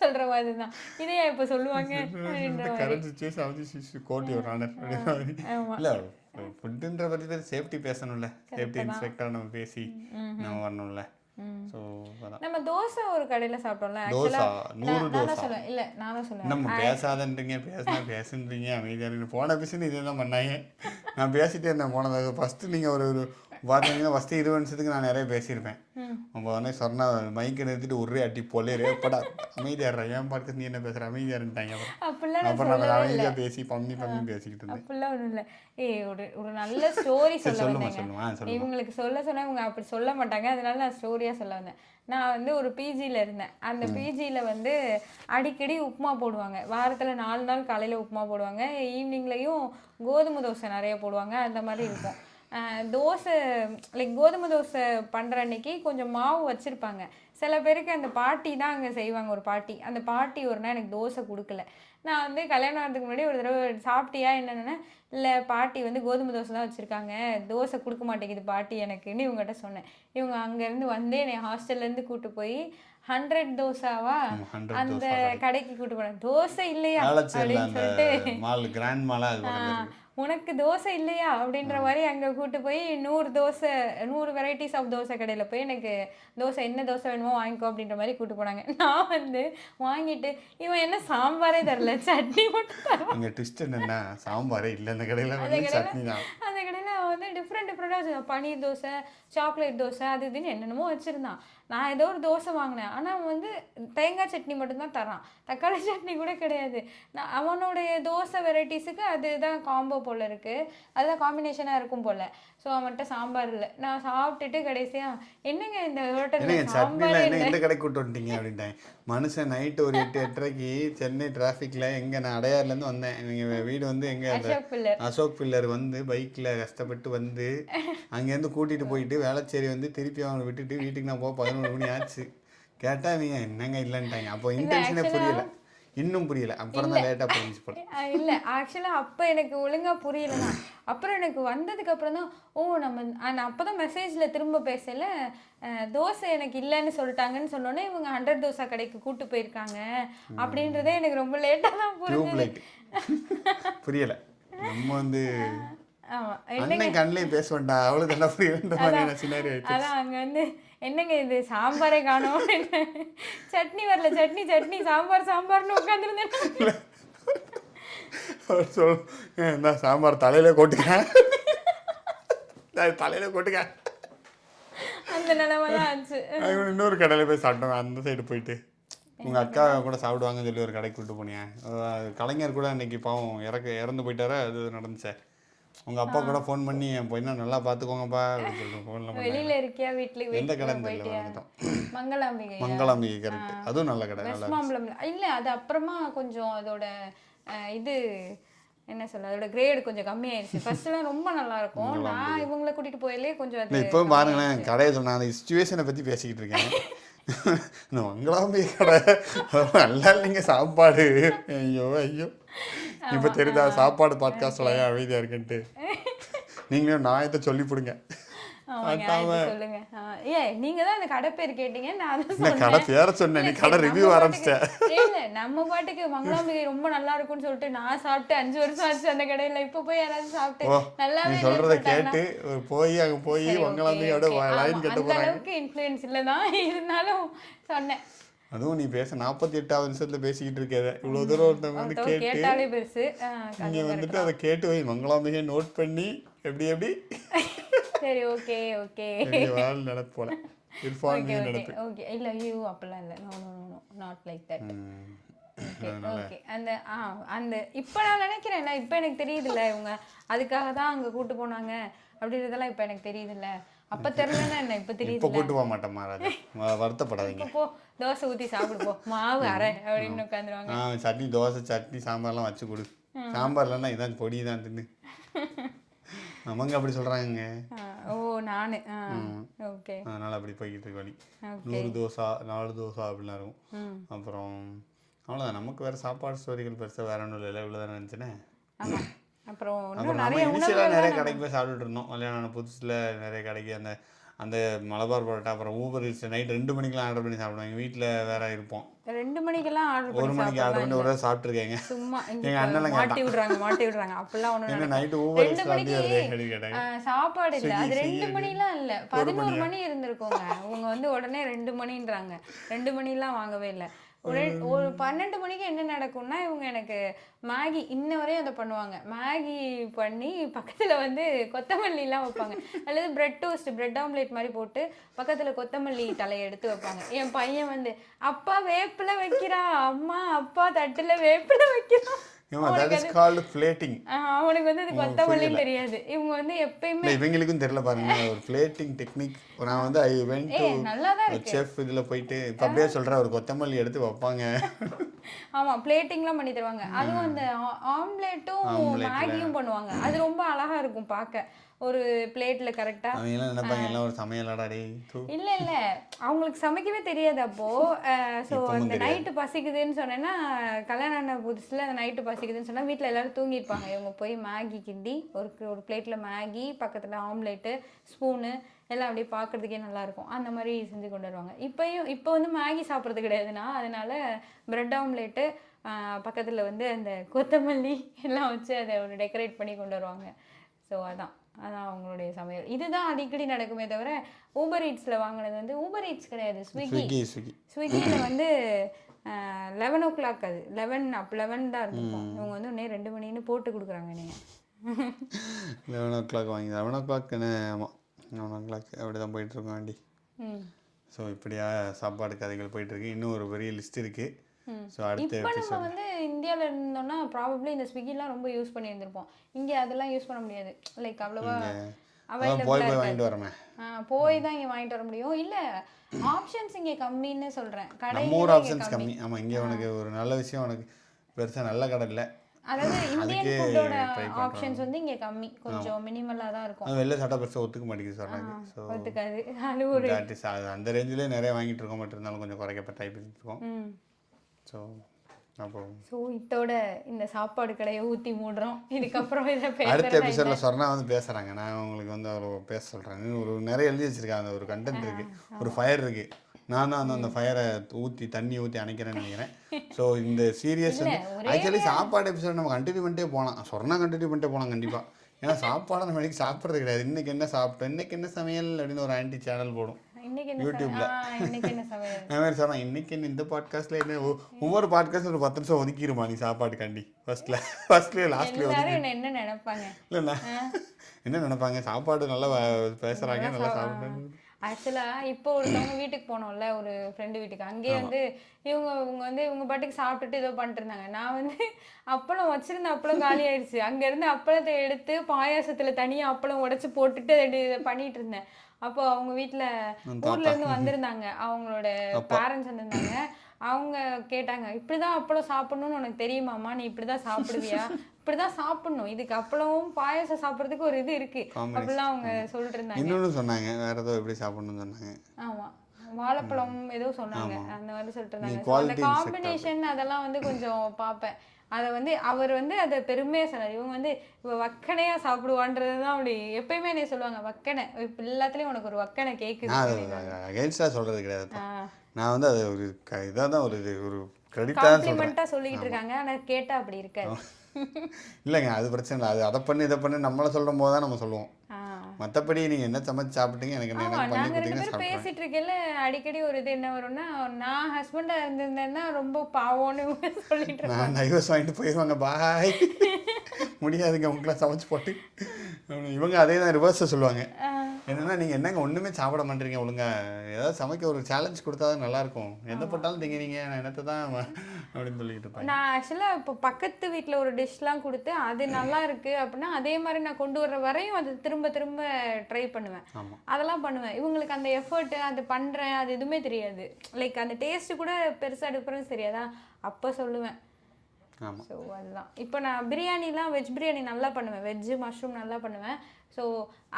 சொல்ற மாதிரி தான் இதையா இப்போ சொல்லுவாங்க. கரண்ட் சுச்சுவேஷன் கோட்டி ஒரு ஆனர் இல்லை ஃபுட்டுன்ற பற்றி சேஃப்டி பேசணும்ல. சேஃப்டி இன்ஸ்பெக்டர் நம்ம பேசி நம்ம வரணும்ல. ஸோ நம்ம தோசை ஒரு கடையில் சாப்பிட்டோம்ல. நான் தான் சொல்லுவேன் நம்ம பேசாதன்றீங்க, பேசுன்றீங்க, அமைதியாக போன பிசுன்னு இதே தான் பண்ணாங்க. நான் பேசிட்டே இருந்தேன் போனதாக. ஃபஸ்ட்டு நீங்கள் ஒரு பார்த்தீங்கன்னா ஃபஸ்ட்டு 20 நிமிஷத்துக்கு நான் நிறைய பேசியிருப்பேன். உங்க உடனே சொன்னா மைக்கை நிறுத்திட்டு ஒரே அடி பொல்லேரே படா அமைதியாடுறேன், ஏன் பார்த்து நீ என்ன பேசுகிற அமைதியாருன்ட்டாங்க. அப்புறம் நான் அமைதியாக பேசி பம்மி பேசிக்கிட்டு இருந்தேன். அப்படிலாம் ஒன்றும் இல்லை. ஒரு நல்ல ஸ்டோரி சொல்லுவேன். இவங்களுக்கு சொன்னா இவங்க அப்படி சொல்ல மாட்டாங்க, அதனால நான் ஸ்டோரியாக சொல்ல வந்தேன். நான் வந்து ஒரு பிஜியில் இருந்தேன். அந்த பிஜியில் வந்து அடிக்கடி உப்புமா போடுவாங்க. வாரத்தில் 4 நாள் காலையில் உப்புமா போடுவாங்க, ஈவினிங்லேயும் கோதுமை தோசை நிறைய போடுவாங்க. அந்த மாதிரி இருக்கும். தோசை லைக் கோதுமை தோசை பண்ணுற அன்னைக்கு கொஞ்சம் மாவு வச்சுருப்பாங்க. சில பேருக்கு அந்த பாட்டி தான் அங்கே செய்வாங்க. ஒரு பாட்டி, அந்த பாட்டி ஒரு நாள் எனக்கு தோசை கொடுக்கல. நான் வந்து கல்யாணம் ஆகிறதுக்கு முன்னாடி ஒரு தடவை சாப்பிட்டியா என்னென்னா, இல்லை பாட்டி வந்து கோதுமை தோசை தான் வச்சுருக்காங்க, தோசை கொடுக்க மாட்டேங்குது பாட்டி எனக்குன்னு இவங்ககிட்ட சொன்னேன். இவங்க அங்கேருந்து வந்து என்னை ஹாஸ்டல்லேருந்து கூப்பிட்டு போய் 100 தோசாவா அந்த கடைக்கு கூப்பிட்டு போனேன். தோசை இல்லையா அப்படின்னு சொல்லிட்டு, உனக்கு தோசை இல்லையா அப்படின்ற மாதிரி அங்கே கூப்பிட்டு போய் 100 வெரைட்டிஸ் ஆஃப் தோசை கடையில் போய் எனக்கு தோசை என்ன தோசை வேணுமோ வாங்கிக்கோ அப்படின்ற மாதிரி கூப்பிட்டு போனாங்க. நான் வந்து வாங்கிட்டு இவன் என்ன சாம்பாரே தரல, சட்னி மட்டும் தருவாங்க. ட்விஸ்ட் என்னன்னா சாம்பாரே இல்லை அந்த கடையில். அந்த கடையில் வந்து டிஃப்ரெண்டாக பன்னீர் தோசை, சாக்லேட் தோசை, அது இதுன்னு என்னென்னமோ வச்சுருந்தான். நான் ஏதோ ஒரு தோசை வாங்கினேன், ஆனால் வந்து தேங்காய் சட்னி மட்டும்தான் தரான், தக்காளி சட்னி கூட கிடையாது. நான் அவனுடைய தோசை வெரைட்டிஸுக்கு அதுதான் காம்போ போல் இருக்குது, அதுதான் காம்பினேஷனாக இருக்கும் போல். ஸோ அவன்கிட்ட சாம்பார் இல்லை. நான் சாப்பிட்டுட்டு கடைசியாக என்னங்க இந்த ஹோட்டலில் சாம்பார் இந்த கடை கூட்டு வந்துட்டீங்க அப்படின்ட்டேன். மனுஷன் நைட்டு ஒரு 8-8:30 சென்னை டிராஃபிக்கில் எங்கே நான் அடையாறுலேருந்து வந்தேன். எங்கள் வீடு வந்து எங்கே அசோக் பில்லர் வந்து பைக்கில் கஷ்டப்பட்டு வந்து அங்கேருந்து கூட்டிகிட்டு போயிட்டு வேளச்சேரி வந்து திருப்பி அவனை விட்டுட்டு வீட்டுக்கு நான் போக 11 மணி ஆச்சு. கேட்டால் நீங்க என்னங்க இல்லைன்ட்டாங்க. அப்போ இன்டென்ஷனே புரியலை, இன்னும் புரியல. அப்புறம் தான் லேட்டாக புரிஞ்சு போல. இல்லை ஆக்சுவலாக அப்போ எனக்கு ஒழுங்காக புரியலைண்ணா. அப்புறம் எனக்கு வந்ததுக்கு அப்புறம் தான் நான் அப்போ தான் மெசேஜில் திரும்ப பேசல, தோசை எனக்கு இல்லைன்னு சொல்லிட்டாங்கன்னு சொன்னோன்னே இவங்க 100 தோசை கடைக்கு கூப்பிட்டு போயிருக்காங்க அப்படின்றதே எனக்கு ரொம்ப லேட்டாக தான் புரியலை. நம்ம வந்து கண்ணிலே பேச வேண்டாம், அவ்வளோ நல்லா புரியல. அதான் அங்கே வந்து என்னங்க இது சாம்பாரே காணோம், சட்னி வரல, சட்னி சட்னி சாம்பார் சாம்பார்னு உட்காந்துருந்தேன். சாம்பார் தலையில கொட்டுக்க அந்த நிலைமைதான் ஆச்சு. இன்னொரு கடையில் போய் சாப்பிட்டோம், அந்த சைடு போயிட்டு உங்கள் அக்கா கூட சாப்பிடுவாங்கன்னு சொல்லி ஒரு கடைக்கு கூப்பிட்டு போனியா. கலைஞர் கூட அன்னைக்கு பாவம் இறந்து போயிட்டாரா, அது நடந்துச்சே. உங்க அப்பா கூட ஃபோன் பண்ணி என் பொண்ணை நல்லா பார்த்துக்கோங்கப்பா அப்படின்னு சொல்லிட்டு ஃபோனில் வெளியில் இருக்கியா வீட்டுக்கு எந்த கடை தெரியல, மங்களாம்பிகை கரெக்ட், அதுவும் நல்ல கடை. இல்லை அது அப்புறமா கொஞ்சம் அதோட இது என்ன சொல்ல, அதோட கிரேடு கொஞ்சம் கம்மியாயிருச்சு. ஃபர்ஸ்ட்லாம் ரொம்ப நல்லா இருக்கும். நான் இவங்களை கூட்டிட்டு போயிலே கொஞ்சம் அது இப்போ பாருங்களேன் கடையை சொன்ன அந்த சிச்சுவேஷனை பற்றி பேசிக்கிட்டு இருக்கேன். இந்த மங்களாம்பிகை கடை நல்லா இல்லைங்க சாப்பாடு, ஐயோ ஐயோ. இப்போ தெரியுதா சாப்பாடு பாட்காஸ்ட்ல அமைதியாக இருக்குன்ட்டு. நீங்களும் நாயத்தை சொல்லி போடுங்க. ஆமாங்க சொல்லுங்க. நீங்க தான் அந்த கடை பேர் கேட்டீங்க, நான் தான் சொன்னேன். கடை பேரை சொன்னேன், நீ கடை ரிவ்யூ ஆரம்பிச்சிட்டேன். இல்ல நம்ம பாட்டுக்கு மங்களாம்பிகை ரொம்ப நல்லா இருக்கும்னு சொல்லிட்டு நான் சாப்பிட்டு 5 வருஷம் ஆச்சு அந்த கடையில. இப்ப போய் யாராவது சாப்பிட்டு நல்லாவே சொல்றத கேட்டு போய் அங்க போய் மங்களாம்பிகையோட லைன் கட்ட போறாங்க. அந்த அளவுக்கு இன்ஃப்ளூயன்ஸ் இல்லதான், இருந்தாலும் சொன்னேன். அதுவும் நீ பேச 48வது நிமிஷத்துல பேசிக்கிட்டு இருக்கேன், இவ்வளவு தூரம் ஒருத்தவங்க வந்து கேட்டாலே பெருசு. நீங்க வந்துட்டு அதை கேட்டு போய் மங்களாம்பிகை நோட் பண்ணி எப்படி சரி ஓகே ஓகே நடப்பு போல இர்ஃபான் நடப்பு. ஓகே இல்ல ஐயோ அப்பலாம் இல்ல, no no no not like that. Okay அந்த இப்போ நான் நினைக்கிறேன், இப்போ எனக்கு தெரியுதுல்ல இவங்க அதுக்காக தான் அங்கே கூட்டு போனாங்க அப்படின்றதெல்லாம் இப்போ எனக்கு தெரியுதுல்ல. அப்போ தெரியலன்னா என்ன இப்போ தெரியுது. இப்போ கூட்டு போக மாட்டேன் மாறாது, வருத்தப்படாதீங்க. போ தோசை ஊற்றி சாப்பிடுப்போம், மாவு அரை அப்படின்னு உட்காந்துருவாங்க. சட்னி தோசை சட்னி சாம்பார்லாம் வச்சு கொடு. சாம்பார் இல்லைன்னா இதான் பொடி தான் தின்னு. நமங்க அப்படி சொல்கிறாங்க. ஓ நானு ஓகே. அதனால் அப்படி போய்கிட்டு இருக்கு வழி. 100 தோசை 4 தோசை அப்படிலாம் இருக்கும். அப்புறம் அவ்வளோதான். நமக்கு வேறு சாப்பாடு ஸ்டோரிகள் பெருசாக வேற ஒன்றும் இல்லை, இவ்வளோதான் நினச்சினேன். அப்புறம் நம்ம இனிஷியலாக நிறைய கடைக்கு போய் சாப்பிட்டுட்டு இருந்தோம். கல்யாணம் புதுசில் நிறைய கடைக்கு அந்த அந்த மலபார் பரோட்டா, அப்புறம் ஊபர் ஈட்ஸ் நைட் 2 மணிக்கெலாம் ஆர்டர் பண்ணி சாப்பிடுவோம். எங்கள் வீட்டில் வேற இருப்போம், 2 மணிக்கெல்லாம் ஆர்டர் 1 மணிக்கு ஆர்டர் பண்ணி ஒரு சாப்பிட்ருக்கேங்க. சும்மா எங்கள் அண்ணன் மாட்டி விடுறாங்க அப்படிலாம் ஒன்று. என்ன நைட்டு ஊபர் ஈட்ஸ் சாப்பாடு இல்லை, அது 2 மணிலாம் இல்லை, 11 மணி இருந்திருக்கோங்க. அவங்க வந்து உடனே 2 மணின்றாங்க. 2 மணிலாம் வாங்கவே இல்லை. ஒரு 12 மணிக்கு என்ன நடக்கும்னா, இவங்க எனக்கு மேகி இன்ன வரையும் அதை பண்ணுவாங்க. மேகி பண்ணி பக்கத்தில் வந்து கொத்தமல்லிலாம் வைப்பாங்க, அல்லது பிரெட் டோஸ்ட் பிரெட் ஆம்லேட் மாதிரி போட்டு பக்கத்தில் கொத்தமல்லி தலையை எடுத்து வைப்பாங்க. என் பையன் வந்து அப்பா வேப்பில வைக்கிறா, அம்மா அப்பா தட்டில் வேப்பில வைக்கிறா. அவனுக்கு வந்து அது கொத்தமல்லி தெரியாது. இவங்க வந்து எப்பயுமே இவங்களுக்கும் தெரியல பாருங்க ஒரு பிளேட்டிங் டெக்னிக். நான் வந்து ஐ வென்ட் டு நல்லாதான் இருக்கு செஃப் இதுல போயிட்டு இப்ப அப்படியே சொல்ற ஒரு கொத்தமல்லி எடுத்து வைப்பாங்க. ஆமா பிளேட்டிங்லாம் பண்ணி தருவாங்க. அதுவும் அந்த ஆம்லேட்டும் மேகியும் பண்ணுவாங்க. அது ரொம்ப அழகா இருக்கும் பார்க்க. ஒரு பிளேட்ல கரெக்டா அவங்க எல்லாம் நினைப்பாங்க எல்லாம் ஒரு சமையலடா டேய். இல்ல அவங்களுக்கு சமைக்கவே தெரியாது அப்போ. ஸோ அந்த நைட்டு பசிக்குதுன்னு சொன்னேன்னா, கல்யாணம் ஆன புதுசுல அந்த நைட்டு பசிக்குதுன்னு சொன்னா வீட்டில் எல்லாரும் தூங்கியிருப்பாங்க. இவங்க போய் மேகி கிண்டி ஒரு பிளேட்ல மேகி, பக்கத்துல ஆம்லேட்டு, ஸ்பூனு எல்லாம் அப்படியே பார்க்கறதுக்கே நல்லா இருக்கும். அந்த மாதிரி செஞ்சு கொண்டு வருவாங்க. இப்போ வந்து மேகி சாப்பிட்றது கிடையாதுன்னா, அதனால பிரெட் ஆம்லேட்டு பக்கத்தில் வந்து அந்த கொத்தமல்லி எல்லாம் வச்சு அதை ஒரு டெக்கரேட் பண்ணி கொண்டு வருவாங்க. ஸோ அதான் அவங்களுடைய சமையல். இதுதான் அடிக்கடி நடக்குமே தவிர ஊபர் ஈட்ஸில் வாங்கினது வந்து ஊபர் ஈட்ஸ் கிடையாது, ஸ்விக்கியில் வந்து 11 o'clock. அது 11 தான் இருக்கும். இவங்க வந்து உடனே 2 மணின்னு போட்டு கொடுக்குறாங்க. நீங்கள் 11 o'clock வாங்கி 11 o'clock ஆமாம் 11 o'clock அப்படி தான் போயிட்டுருக்கோம் வண்டி. ஸோ இப்படியா சாப்பாடு கதைகள் போயிட்டுருக்கு. இன்னும் ஒரு பெரிய லிஸ்ட் இருக்குது. ஸோ அடுத்து இப்போ நம்ம வந்து இந்தியாவில் இருந்தோம்னா ப்ராபப்ளி இந்த ஸ்விக்கிலாம் ரொம்ப யூஸ் பண்ணி இருந்திருப்போம். இங்கே அதெல்லாம் யூஸ் பண்ண முடியாது. லைக் அவ்வளோவா போய் வாங்கிட்டு வரமே, போய் தான் இங்கே வாங்கிட்டு வர முடியும். இல்லை ஆப்ஷன்ஸ் இங்கே கம்மின்னு சொல்கிறேன். கடை ஆப்ஷன்ஸ் கம்மி. ஆமாம் இங்கே உனக்கு ஒரு நல்ல விஷயம், உனக்கு பெருசாக நல்ல கடை இல்லை. அதாவது இந்தியன் ஃபுட்டோட ஆப்ஷன்ஸ் வந்து இங்கே கம்மி, கொஞ்சம் மினிமலாக தான் இருக்கும். வெளில சாப்பிட்டா பெருசாக ஒத்துக்க மாட்டேங்குது சொன்னாங்க. ஸோ ஒத்துக்காது. அது ஒரு அந்த ரேஞ்சிலே நிறைய வாங்கிட்டு இருக்கோம். மட்டும் இருந்தாலும் கொஞ்சம் குறைக்கப்பட்ட டைப் இருக்கோம். ஸோ இதோட இந்த சாப்பாடு கடையை ஊற்றி மூடுறோம். இதுக்கப்புறம் அடுத்த எபிசோடில் சொன்னா வந்து பேசுகிறாங்க. நான் உங்களுக்கு வந்து அவர் பேச சொல்கிறேன். ஒரு நிறைய எழுதி வச்சுருக்காங்க, ஒரு கண்டென்ட் இருக்குது, ஒரு ஃபயர் இருக்குது. நான் தான் அந்த ஃபயரை தண்ணி ஊற்றி அணைக்கிறேன்னு நினைக்கிறேன். ஸோ இந்த சீரியஸ் வந்து ஆக்சுவலி சாப்பாடு எபிசோட் நம்ம கண்டினியூ பண்ணிட்டே போகலாம். சொன்னா கண்டினியூ பண்ணிட்டே போகலாம் கண்டிப்பாக. ஏன்னா சாப்பாடு நம்ம இன்னைக்கு சாப்பிட்றது கிடையாது. இன்றைக்கி என்ன சாப்பிட்டோம், இன்றைக்கி என்ன சமையல் அப்படின்னு ஒரு ஆன்டி சேனல் போடும் யூடியூப்ல. அந்த மாதிரி சொன்னா இன்னைக்கு என்ன இந்த பாட்காஸ்ட்ல என்ன ஒவ்வொரு பாட்காஸ்ட் ஒரு 10 நிமிஷம் ஒதுக்கிடுமா நீ சாப்பாடு கண்டி ஃபர்ஸ்ட்லயே லாஸ்ட்லயே என்ன நினைப்பாங்க இல்ல என்ன நினைப்பாங்க, சாப்பாடு நல்லா பேசுறாங்க நல்லா சாப்பிடுறாங்க. ஆக்சுவலாக இப்போ ஒருத்தவங்க வீட்டுக்கு போனோம்ல, ஒரு ஃப்ரெண்டு வீட்டுக்கு, அங்கேயே வந்து இவங்க பாட்டுக்கு சாப்பிட்டுட்டு ஏதோ பண்ணிட்டு இருந்தாங்க. நான் வந்து அப்பளம் வச்சிருந்த அப்பளம் காலி ஆயிடுச்சு. அங்கேருந்து அப்பளத்தை எடுத்து பாயாசத்தில் தனியாக அப்பளம் உடச்சி போட்டுட்டு பண்ணிட்டு இருந்தேன். அப்போ அவங்க வீட்டில் ஊர்லேருந்து வந்திருந்தாங்க, அவங்களோட பேரண்ட்ஸ் வந்திருந்தாங்க. அவங்க கேட்டாங்க, இப்படிதான் அப்பளம் சாப்பிடணும்னு உனக்கு தெரியுமாம்மா, நீ இப்படிதான் சாப்பிடுவியா, இப்படிதான் சாப்பிடணும், இதுக்கு அப்பளமும் பாயாசம் சாப்பிட்றதுக்கு ஒரு இது இருக்கு அப்படிலாம் அவங்க சொல்லிட்டு இருந்தாங்க. இன்னொன்னு சொன்னாங்க, வேற ஏதோ எப்படி சாப்பிடணும்னு சொன்னாங்க. ஆமா வாழைப்பழம் ஏதோ சொன்னாங்க, அந்த மாதிரி சொல்லிட்டு இருந்தாங்க. அந்த காம்பினேஷன் அதெல்லாம் வந்து கொஞ்சம் பார்ப்பேன். அதை வந்து அவர் வந்து அதை பெருமையாக சொன்னார். இவங்க வந்து இப்போ வக்கனையாக சாப்பிடுவான்றது தான் அப்படி எப்பயுமே என்ன சொல்லுவாங்க, வக்கனை இப்போ எல்லாத்துலேயும் உனக்கு ஒரு வக்கனை கேட்குது. அகேன்ஸ்டாக சொல்கிறது கிடையாது. நான் வந்து அது ஒரு இதாக தான் ஒரு கிரெடிட்டாக காம்ப்ளிமெண்ட்டாக சொல்லிக்கிட்டு இருக்காங்க. ஆனால் கேட்டால் அப்படி இருக்காது. இல்லைங்க, அது பிரச்சனை இல்லை. அது அதை பண்ணி இதை பண்ணி நம்மளை சொல்லும் போது தான் நம்ம சொல்லுவோம். மற்றபடி நீங்கள் என்ன சமைச்சு சாப்பிட்டீங்க எனக்கு என்ன பண்ணி கொடுத்தீங்க பேசிட்டு இருக்கல அடிக்கடி ஒரு இது என்ன வரும்னா, நான் ஹஸ்பண்டாக இருந்திருந்தேன்னா ரொம்ப பாவம்னு சொல்லிட்டு நான் டைவர்ஸ் வாங்கிட்டு போயிடுவாங்க, பாய் முடியாதுங்க உங்களை சமைச்சு போட்டு. இவங்க அதே தான் ரிவர்ஸை சொல்லுவாங்க. என்னன்னா நீங்கள் என்னங்க ஒன்றுமே சாப்பிட மாட்டேறீங்க ஒழுங்கா, ஏதாவது சமைக்க ஒரு சேலஞ்ச் கொடுத்தா தான் நல்லாயிருக்கும், எந்த போட்டாலும் திங்கிறீங்க நான் என்னத்தை தான் அப்படின்னு சொல்லிட்டு இருப்பேன். நான் ஆக்சுவலாக இப்போ பக்கத்து வீட்டில் ஒரு டிஷ்லாம் கொடுத்து அது நல்லா இருக்குது அப்படின்னா அதே மாதிரி நான் கொண்டு வர்ற வரையும் அது திரும்ப திரும்ப ட்ரை பண்ணுவேன். அதெல்லாம் பண்ணுவேன். இவங்களுக்கு அந்த எஃபர்ட்டு அது பண்ணுறேன் அது எதுவுமே தெரியாது. லைக் அந்த டேஸ்ட்டு கூட பெருசாக டிஃப்ரென்ஸ் தெரியாதா, அப்போ சொல்லுவேன். ஸோ அதுதான். இப்போ நான் பிரியாணிலாம் வெஜ் பிரியாணி நல்லா பண்ணுவேன், வெஜ்ஜு மஷ்ரூம் நல்லா பண்ணுவேன். ஸோ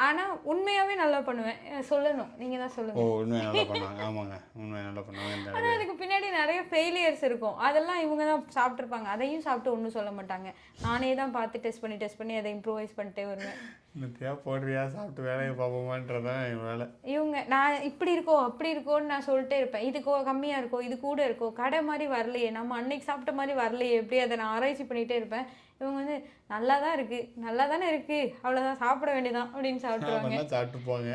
ஆனால் உண்மையாகவே நல்லா பண்ணுவேன். சொல்லணும், நீங்கள் தான் சொல்லுங்கள். உண்மையாக நல்லா பண்ணுவாங்க. ஆமாங்க, உண்மையாக நல்லா பண்ணுவாங்க. ஆனால் அதுக்கு பின்னாடி நிறைய ஃபெயிலியர்ஸ் இருக்கும். அதெல்லாம் இவங்க தான் சாப்பிட்ருப்பாங்க. அதையும் சாப்பிட்டு ஒன்றும் சொல்ல மாட்டாங்க. நானே தான் பார்த்து டெஸ்ட் பண்ணி அதை இம்ப்ரூவைஸ் பண்ணிட்டே வருவேன். போடுறியா சாப்பிட்டு வேலையை பார்ப்போமான்றதான் என் வேலை. இவங்க நான் இப்படி இருக்கோ அப்படி இருக்கோன்னு நான் சொல்லிட்டே இருப்பேன். இது கம்மியாக இருக்கோ இது கூட இருக்கோ, கடை மாதிரி வரலையே, நம்ம அன்னைக்கு சாப்பிட்ட மாதிரி வரலையே, எப்படி அதை நான் ஆராய்ச்சி பண்ணிகிட்டே இருப்பேன். இவங்க வந்து நல்லா தான் இருக்குது, நல்லா தானே இருக்குது, அவ்வளோதான் சாப்பிட வேண்டியதான் அப்படின்னு சாப்பிட்டு போங்க.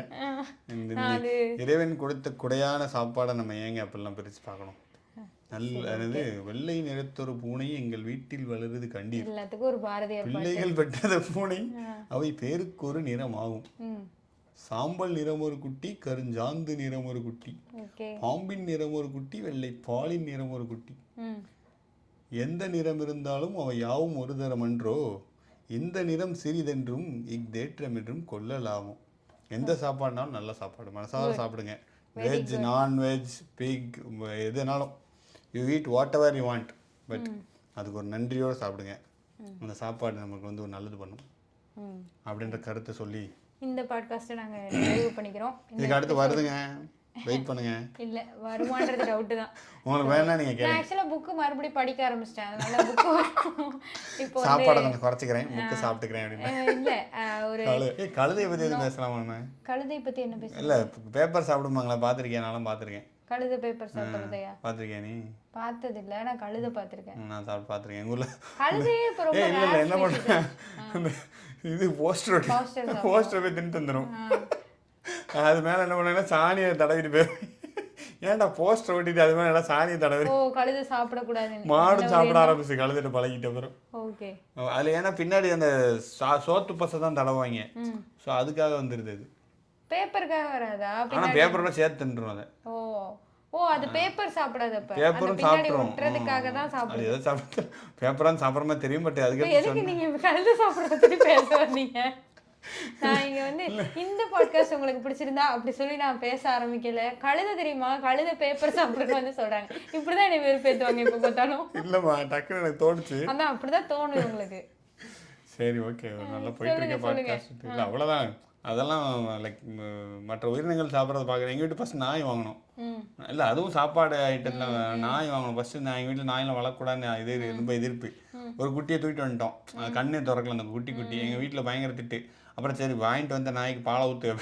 இறைவன் கொடுத்த குடையான சாப்பாடை நம்ம ஏங்க அப்படிலாம் பிரித்து பார்க்கணும். நல்லது. வெள்ளை நிறத்தொரு பூனை எங்கள் வீட்டில் வளருது கண்டீர், எல்லாத்துக்கும் ஒரு பாரதியார் பிள்ளைகள் பெற்றது பூனை அவை பேருக்கு ஒரு நிறம் ஆகும். சாம்பல் நிறம் ஒரு குட்டி, கருஞ்சாந்து நிறம் ஒரு குட்டி, பாம்பின் நிறம் ஒரு குட்டி, வெள்ளை பாலின் நிறம் ஒரு குட்டி, எந்த நிறம் இருந்தாலும் அவை யாவும் ஒரு தரமன்றோ, இந்த நிறம் சிறிதென்றும் இக்தேற்றம் என்றும் கொள்ளலாமோ. எந்த சாப்பாடுனாலும் நல்ல சாப்பாடு மனசார சாப்பிடுங்க. வெஜ் நான்வெஜ் பிக் எதுனாலும் you eat what ever you want, but அதுக்கு ஒரு நன்றியோடு சாப்பிடுங்க. அந்த சாப்பாடு நமக்கு வந்து ஒரு நல்லது பண்ணும் அப்படின்ற கருத்தை சொல்லி இந்த பாட்காஸ்ட்டை நாங்கள் நிறைவு பண்ணிக்கிறோம். இதுக்கு அடுத்து வருதுங்க, வெயிட் பண்ணுங்க. இல்ல வருமானது டவுட் தான். உங்களுக்கு வேணா நீங்க கேளுங்க. நான் एक्चुअली புக் மறுபடியும் படிக்க ஆரம்பிச்சிட்டேன். அதனால புக் இப்போ சாப்பாட கொஞ்சம் குறைச்சிக்கிறேன், புக் சாப்பிட்டுக்கிறேன் அப்படினா. இல்ல ஒரு கழுதை பத்தி எது பேசலாமா நம்ம? கழுதை பத்தி என்ன பேசலாம்? இல்ல பேப்பர் சாப்பிடுவாங்களா பாத்திருக்கேன், நானும் பாத்திருக்கேன். கழுதை பேப்பர் சாப்பிடுறதையா? பாத்திருக்கேன். நீ பார்த்தது இல்ல, நான் கழுதை பாத்திருக்கேன். நான் சாப்பிட்டு பாத்திருக்கேன். எங்க ஊர்ல கழுதையே இப்ப ரொம்ப இல்ல என்ன பண்ணுங்க, இது போஸ்டர் போய் தின்னு தந்துரும். அது மேலே என்ன பண்ணா சாணியை தடவிட்டு போயிடும். ஏன்டா போஸ்டர் ஓட்டிட்டு அது மேலே எல்லாம் சாணியை தடவி. ஓ கழுதை சாப்பிடக்கூடாது, மாடும் சாப்பிட ஆரம்பிச்சு கழுதிட்டு பழகிட்ட பிறகு. ஓகே. அதில் ஏன்னா பின்னாடி அந்த சோத்து பசை தான் தடவாங்க. ஸோ அதுக்காக வந்துடுது. அது பேப்பருக்காக வராதா? ஆனால் பேப்பரோட சேர்த்து தின்றுடும் அதை. ஓ அது பேப்பர் சாப்பிடாது. அப்ப பேப்பரும் சாப்பிடுறோம், ஒட்டுறதுக்காக தான் சாப்பிடுது. எதை சாப்பிட்டு பேப்பரான்னு சாப்பிட்ற மாதிரி தெரியும். பட் அதுக்கு எதுக்கு நீங்க கழுதை சாப்பிட்றத பற்றி பேச வந்தீங்க? நான் இங்க வந்து இந்த பாட்காஸ்ட் உங்களுக்கு பிடிச்சிருந்தா அப்படி சொல்லி நான் பேச ஆரம்பிக்கல. கழுதை தெரியுமா, கழுதை பேப்பர் சாப்பிடுன்னு வந்து சொல்றாங்க. இப்படிதான் என்னை வெறுப்பேத்துவாங்க இப்ப பார்த்தாலும். இல்லம்மா டக்குன்னு எனக்கு தோணுச்சு. அதான் அப்படிதான் தோணும் உங்களுக்கு. சரி ஓகே, நல்லா போயிட்டு இருக்க பாட்காஸ்ட். இல்லை அவ்வளோதான். அதெல்லாம் லைக் மற்ற உயிரினங்கள் சாப்பிட்றது பார்க்குறேன். எங்கள் வீட்டு ஃபஸ்ட் நாய் வாங்கணும். இல்லை அதுவும் சாப்பாடு ஐட்டத்தில் நாய் வாங்கணும். ஃபஸ்ட்டு நான் எங்கள் வீட்டில் நாயெல்லாம் வளர்க்கூடாதுன்னு இது ரொம்ப எதிர்ப்பு. ஒரு குட்டியை தூக்கிட்டு வந்துட்டோம், கண்ணே திறக்கல அந்த குட்டி. எங்கள் வீட்டில் பயங்கர திட்டு. அப்புறம் சரி வாங்கிட்டு வந்த நாய்க்கு பாலை ஊற்று,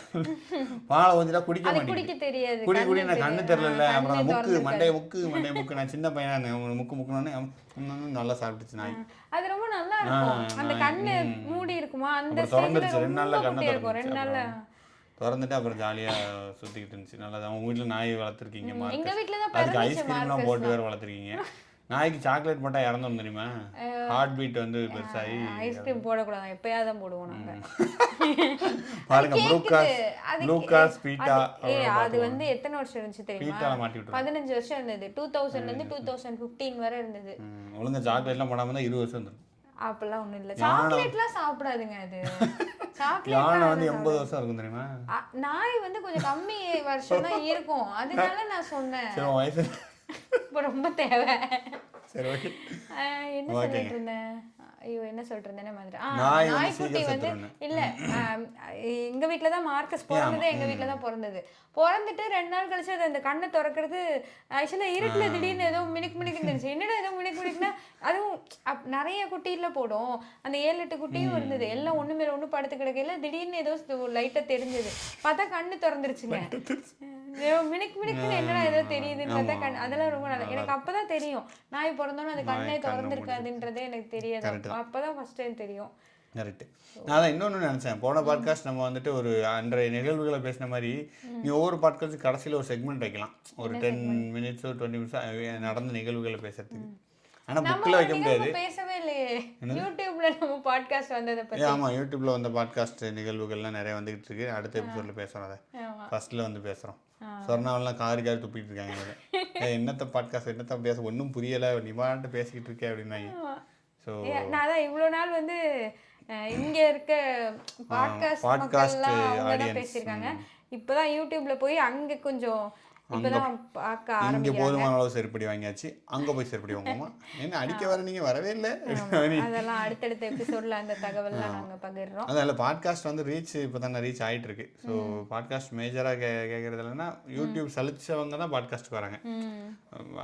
பாலை ஊற்றிட்டா குடிக்க மாட்டேங்குது. குடி நான் கண்ணு தெரியல. அப்புறம் மண்டைய முக்கு நான் சின்ன பையனா முக்குன்னு நல்லா சாப்பிட்டுச்சு நாய். அது ரொம்ப நல்லா இருக்கும். அந்த கண்ணு மூடி இருக்குமா, அந்த திறந்துருச்சு. 2 நாள்ல கண்ணை இருக்கும். 2 நாள்ல திறந்துட்டு அப்புறம் ஜாலியா சுத்திக்கிட்டு இருந்துச்சு. நல்லா. அவங்க வீட்டுல நாய் வளர்த்துருக்கீங்க, எங்க வீட்டுல தான் அதுக்கு ஐஸ்கிரீம்லாம் போட்டு வேற வளர்த்துருக்கீங்க. நாய்க்கு சாக்லேட் போட்டா இறந்துடும் தெரியுமா? ஹார்ட் பீட் வந்து பெருசாகி. ஐஸ்கிரீம் போடக்கூடாது, எப்பயாவது தான் போடுவோம் நாங்க. பாருங்க ப்ளூகாஸ் பீட்டா. அது வந்து எத்தனை வருஷம் இருந்துச்சு தெரியுமா? 15 வருஷம் இருந்தது. 2000 இருந்து 2015 வரை இருந்தது. ஒழுங்கா சாக்லேட்லாம் போடாம தான் 20 வருஷம் இருந்தது. அப்பெல்லாம் ஒண்ணும் இல்ல. சாக்லேட்லாம் சாப்பிடாதுங்க. அது சாக்லேட் வந்து 80 வருஷம் இருக்கும் தெரியுமா? நாய் வந்து கொஞ்சம் கம்மி வருஷம் தான் இருக்கும். அதனால நான் சொன்னேன். சரி வயசு இப்போ ரொம்ப தேவை. சரி ஓகே. என்ன சொல்லிட்டு இருந்தேன்? ஐயோ என்ன சொல்லிட்டு இருந்தேன் மாதிரி. நாய்க்குட்டி வந்து இல்ல எங்க வீட்டுல தான் மார்க்கஸ் பிறந்தது. எங்க வீட்டுல தான் பிறந்துட்டு 2 நாள் கழிச்சு அது அந்த கண்ணை திறக்கிறது. ஆக்சுவலா இருட்டுல திடீர்னு ஏதோ மினுக்கு இருந்துச்சு. என்னடா ஏதோ மினுக்குன்னா அதுவும் நிறைய குட்டியில போடும். அந்த 7-8 குட்டியும் இருந்தது. எல்லாம் ஒண்ணு மேல ஒண்ணு படுத்து கிடக்கையில திடீர்னு ஏதோ லைட்டா தெரிஞ்சது. பார்த்தா கண்ணு திறந்துருச்சுங்க. ஏதோ மினுக்குன்னு என்னடா ஏதோ தெரியுதுன்னு பார்த்தா கண் அதெல்லாம் ரொம்ப நல்லா. எனக்கு அப்பதான் தெரியும் நாய் பிறந்தோன்னு அது கண்ணே திறந்துருக்காதுன்றதே எனக்கு தெரியாது. அப்பதான் ஃபர்ஸ்ட் டைம் தெரியும். கரெக்ட். நான் அதான் இன்னொன்று நினச்சேன். போன பாட்காஸ்ட் நம்ம வந்துட்டு ஒரு அன்றைய நிகழ்வுகளை பேசின மாதிரி நீ ஒவ்வொரு பாட்காஸ்ட் கடைசியில் ஒரு செக்மெண்ட் வைக்கலாம். ஒரு 10 minutes 20 minutes நடந்த நிகழ்வுகளை பேசுறதுக்கு. ஆனால் புக்கில் வைக்க முடியாது. பேசவே இல்லையே யூடியூப்ல நம்ம பாட்காஸ்ட் வந்ததை பத்தி. ஆமாம், யூடியூப்ல வந்த பாட்காஸ்ட் நிகழ்வுகள்லாம் நிறைய வந்துகிட்டு இருக்கு. அடுத்த எபிசோட்ல பேசுகிறோம். அதை ஃபர்ஸ்ட்ல வந்து பேசுகிறோம். சொர்ணாவெல்லாம் காரி துப்பிட்டு இருக்காங்க. என்னத்த பாட்காஸ்ட் என்னத்த பேச ஒன்றும் புரியலை, நீ பாட்டு பேசிக்கிட்டு இருக்கேன் அப்படின்னாங்க. ஸோ நான் அதான் இவ்வளோ நாள் வந்து இங்க இருக்க பாட்காஸ்ட் ஆடியன்ஸ் பேசியிருக்காங்க. இப்போதான் யூடியூப்ல போய் அங்க கொஞ்சம் இப்பதான் பார்க்க இங்கே ஆரம்பிக்கிறாங்க. போதுமான அளவு செருப்படி வாங்கியாச்சு, அங்கே போய் செருப்படி வாங்குவோமா? என்ன அடிக்க வர நீங்கள் வரவே இல்லை. அதெல்லாம் அடுத்தடுத்த எபிசோட்ல அந்த தகவல்லாம் நாங்க பகிர்றோம். அதனால பாட்காஸ்ட் வந்து ரீச் இப்போ தானே ரீச் ஆகிட்டு இருக்கு. ஸோ பாட்காஸ்ட் மேஜராக கேட்கறது இல்லைன்னா யூடியூப் சலிச்சவங்க தான் பாட்காஸ்ட்டுக்கு வராங்க.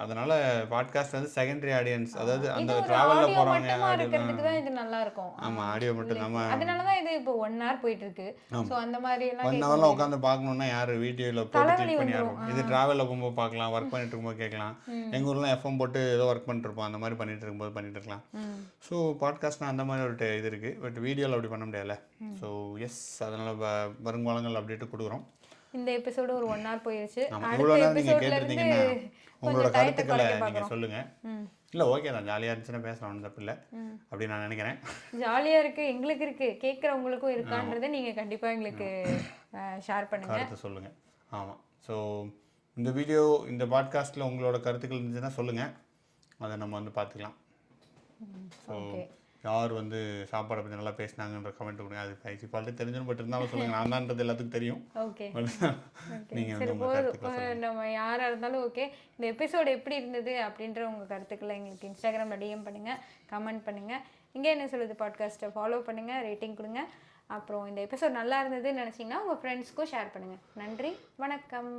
அதனால பாட்காஸ்ட் வந்து செகண்டரி ஆடியன்ஸ், அதாவது அந்த டிராவலில் போகிறவங்க இருக்கிறதுக்கு தான் இது நல்லா இருக்கும். ஆமாம், ஆடியோ மட்டும் நம்ம அதனாலதான் இது இப்போ 1 hour போயிட்டு இருக்கு. ஸோ அந்த மாதிரி எல்லாம் 1 hourலாம் உட்காந்து பார்க்கணுன்னா யார் வீடியோவில் போட்டு கிளிக் பண்ணி யாரும் இது ட்ராவலில் போகும்போது பார்க்கலாம், ஒர்க் பண்ணிட்டு இருக்கும்போது கேட்கலாம். எங்கள் ஊர்லாம் எஃப்எம் போட்டு ஏதோ ஒர்க் பண்ணிட்டு இருப்போம், அந்த மாதிரி பண்ணிட்டு இருக்கும்போது பண்ணிட்டு இருக்கலாம். ஸோ பாட்காஸ்ட்னா அந்த மாதிரி ஒரு இது இருக்குது. பட் வீடியோவில் அப்படி பண்ண முடியாதுல்ல. ஸோ எஸ், அதனால் வருங்காலங்கள் அப்டேட்டு கொடுக்குறோம். இந்த எபிசோடு ஒரு 1 hour போயிடுச்சு. இவ்வளோ நேரம் நீங்கள் கேட்டிருந்தீங்கன்னா உங்களோட கருத்துக்களை நீங்கள் சொல்லுங்கள். இல்லை ஓகே தான், ஜாலியாக இருந்துச்சுன்னா பேசலாம், ஒன்றும் தப்பு இல்லை அப்படின்னு நான் நினைக்கிறேன். ஜாலியாக இருக்குது, எங்களுக்கு இருக்குது, கேட்குறவங்களுக்கும் இருக்கான்றதை நீங்கள் கண்டிப்பாக எங்களுக்கு ஷேர் பண்ணுங்கள், கருத்து சொல்லுங்கள். ஆமாம். ஸோ இந்த வீடியோ இந்த பாட்காஸ்ட்டில் உங்களோட கருத்துக்கள் இருந்துச்சுன்னா சொல்லுங்கள், அதை நம்ம வந்து பார்த்துக்கலாம். ஸோ யார் வந்து சாப்பாடை பற்றி நல்லா பேசினாங்கன்ற கமெண்ட் கொடுங்க. அது பைசி பாட்டு தெரிஞ்சுன்னு பட் இருந்தாலும் சொல்லுங்கள், நான் தான்றது எல்லாத்துக்கும் தெரியும். ஓகே, நீங்கள் வந்து உங்கள் கருத்துக்களை நம்ம யாராக இருந்தாலும் ஓகே. இந்த எபிசோடு எப்படி இருந்தது அப்படின்ற உங்கள் கருத்துக்களை எங்களுக்கு இன்ஸ்டாகிராமில் டிஎம் பண்ணுங்கள், கமெண்ட் பண்ணுங்கள். இங்கே என்ன சொல்லுது பாட்காஸ்ட்டை ஃபாலோ பண்ணுங்கள், ரேட்டிங் கொடுங்க. அப்புறம் இந்த எபிசோட் நல்லா இருந்ததுன்னு நினச்சிங்கன்னா உங்கள் ஃப்ரெண்ட்ஸ்க்கும் ஷேர் பண்ணுங்கள். நன்றி, வணக்கம்.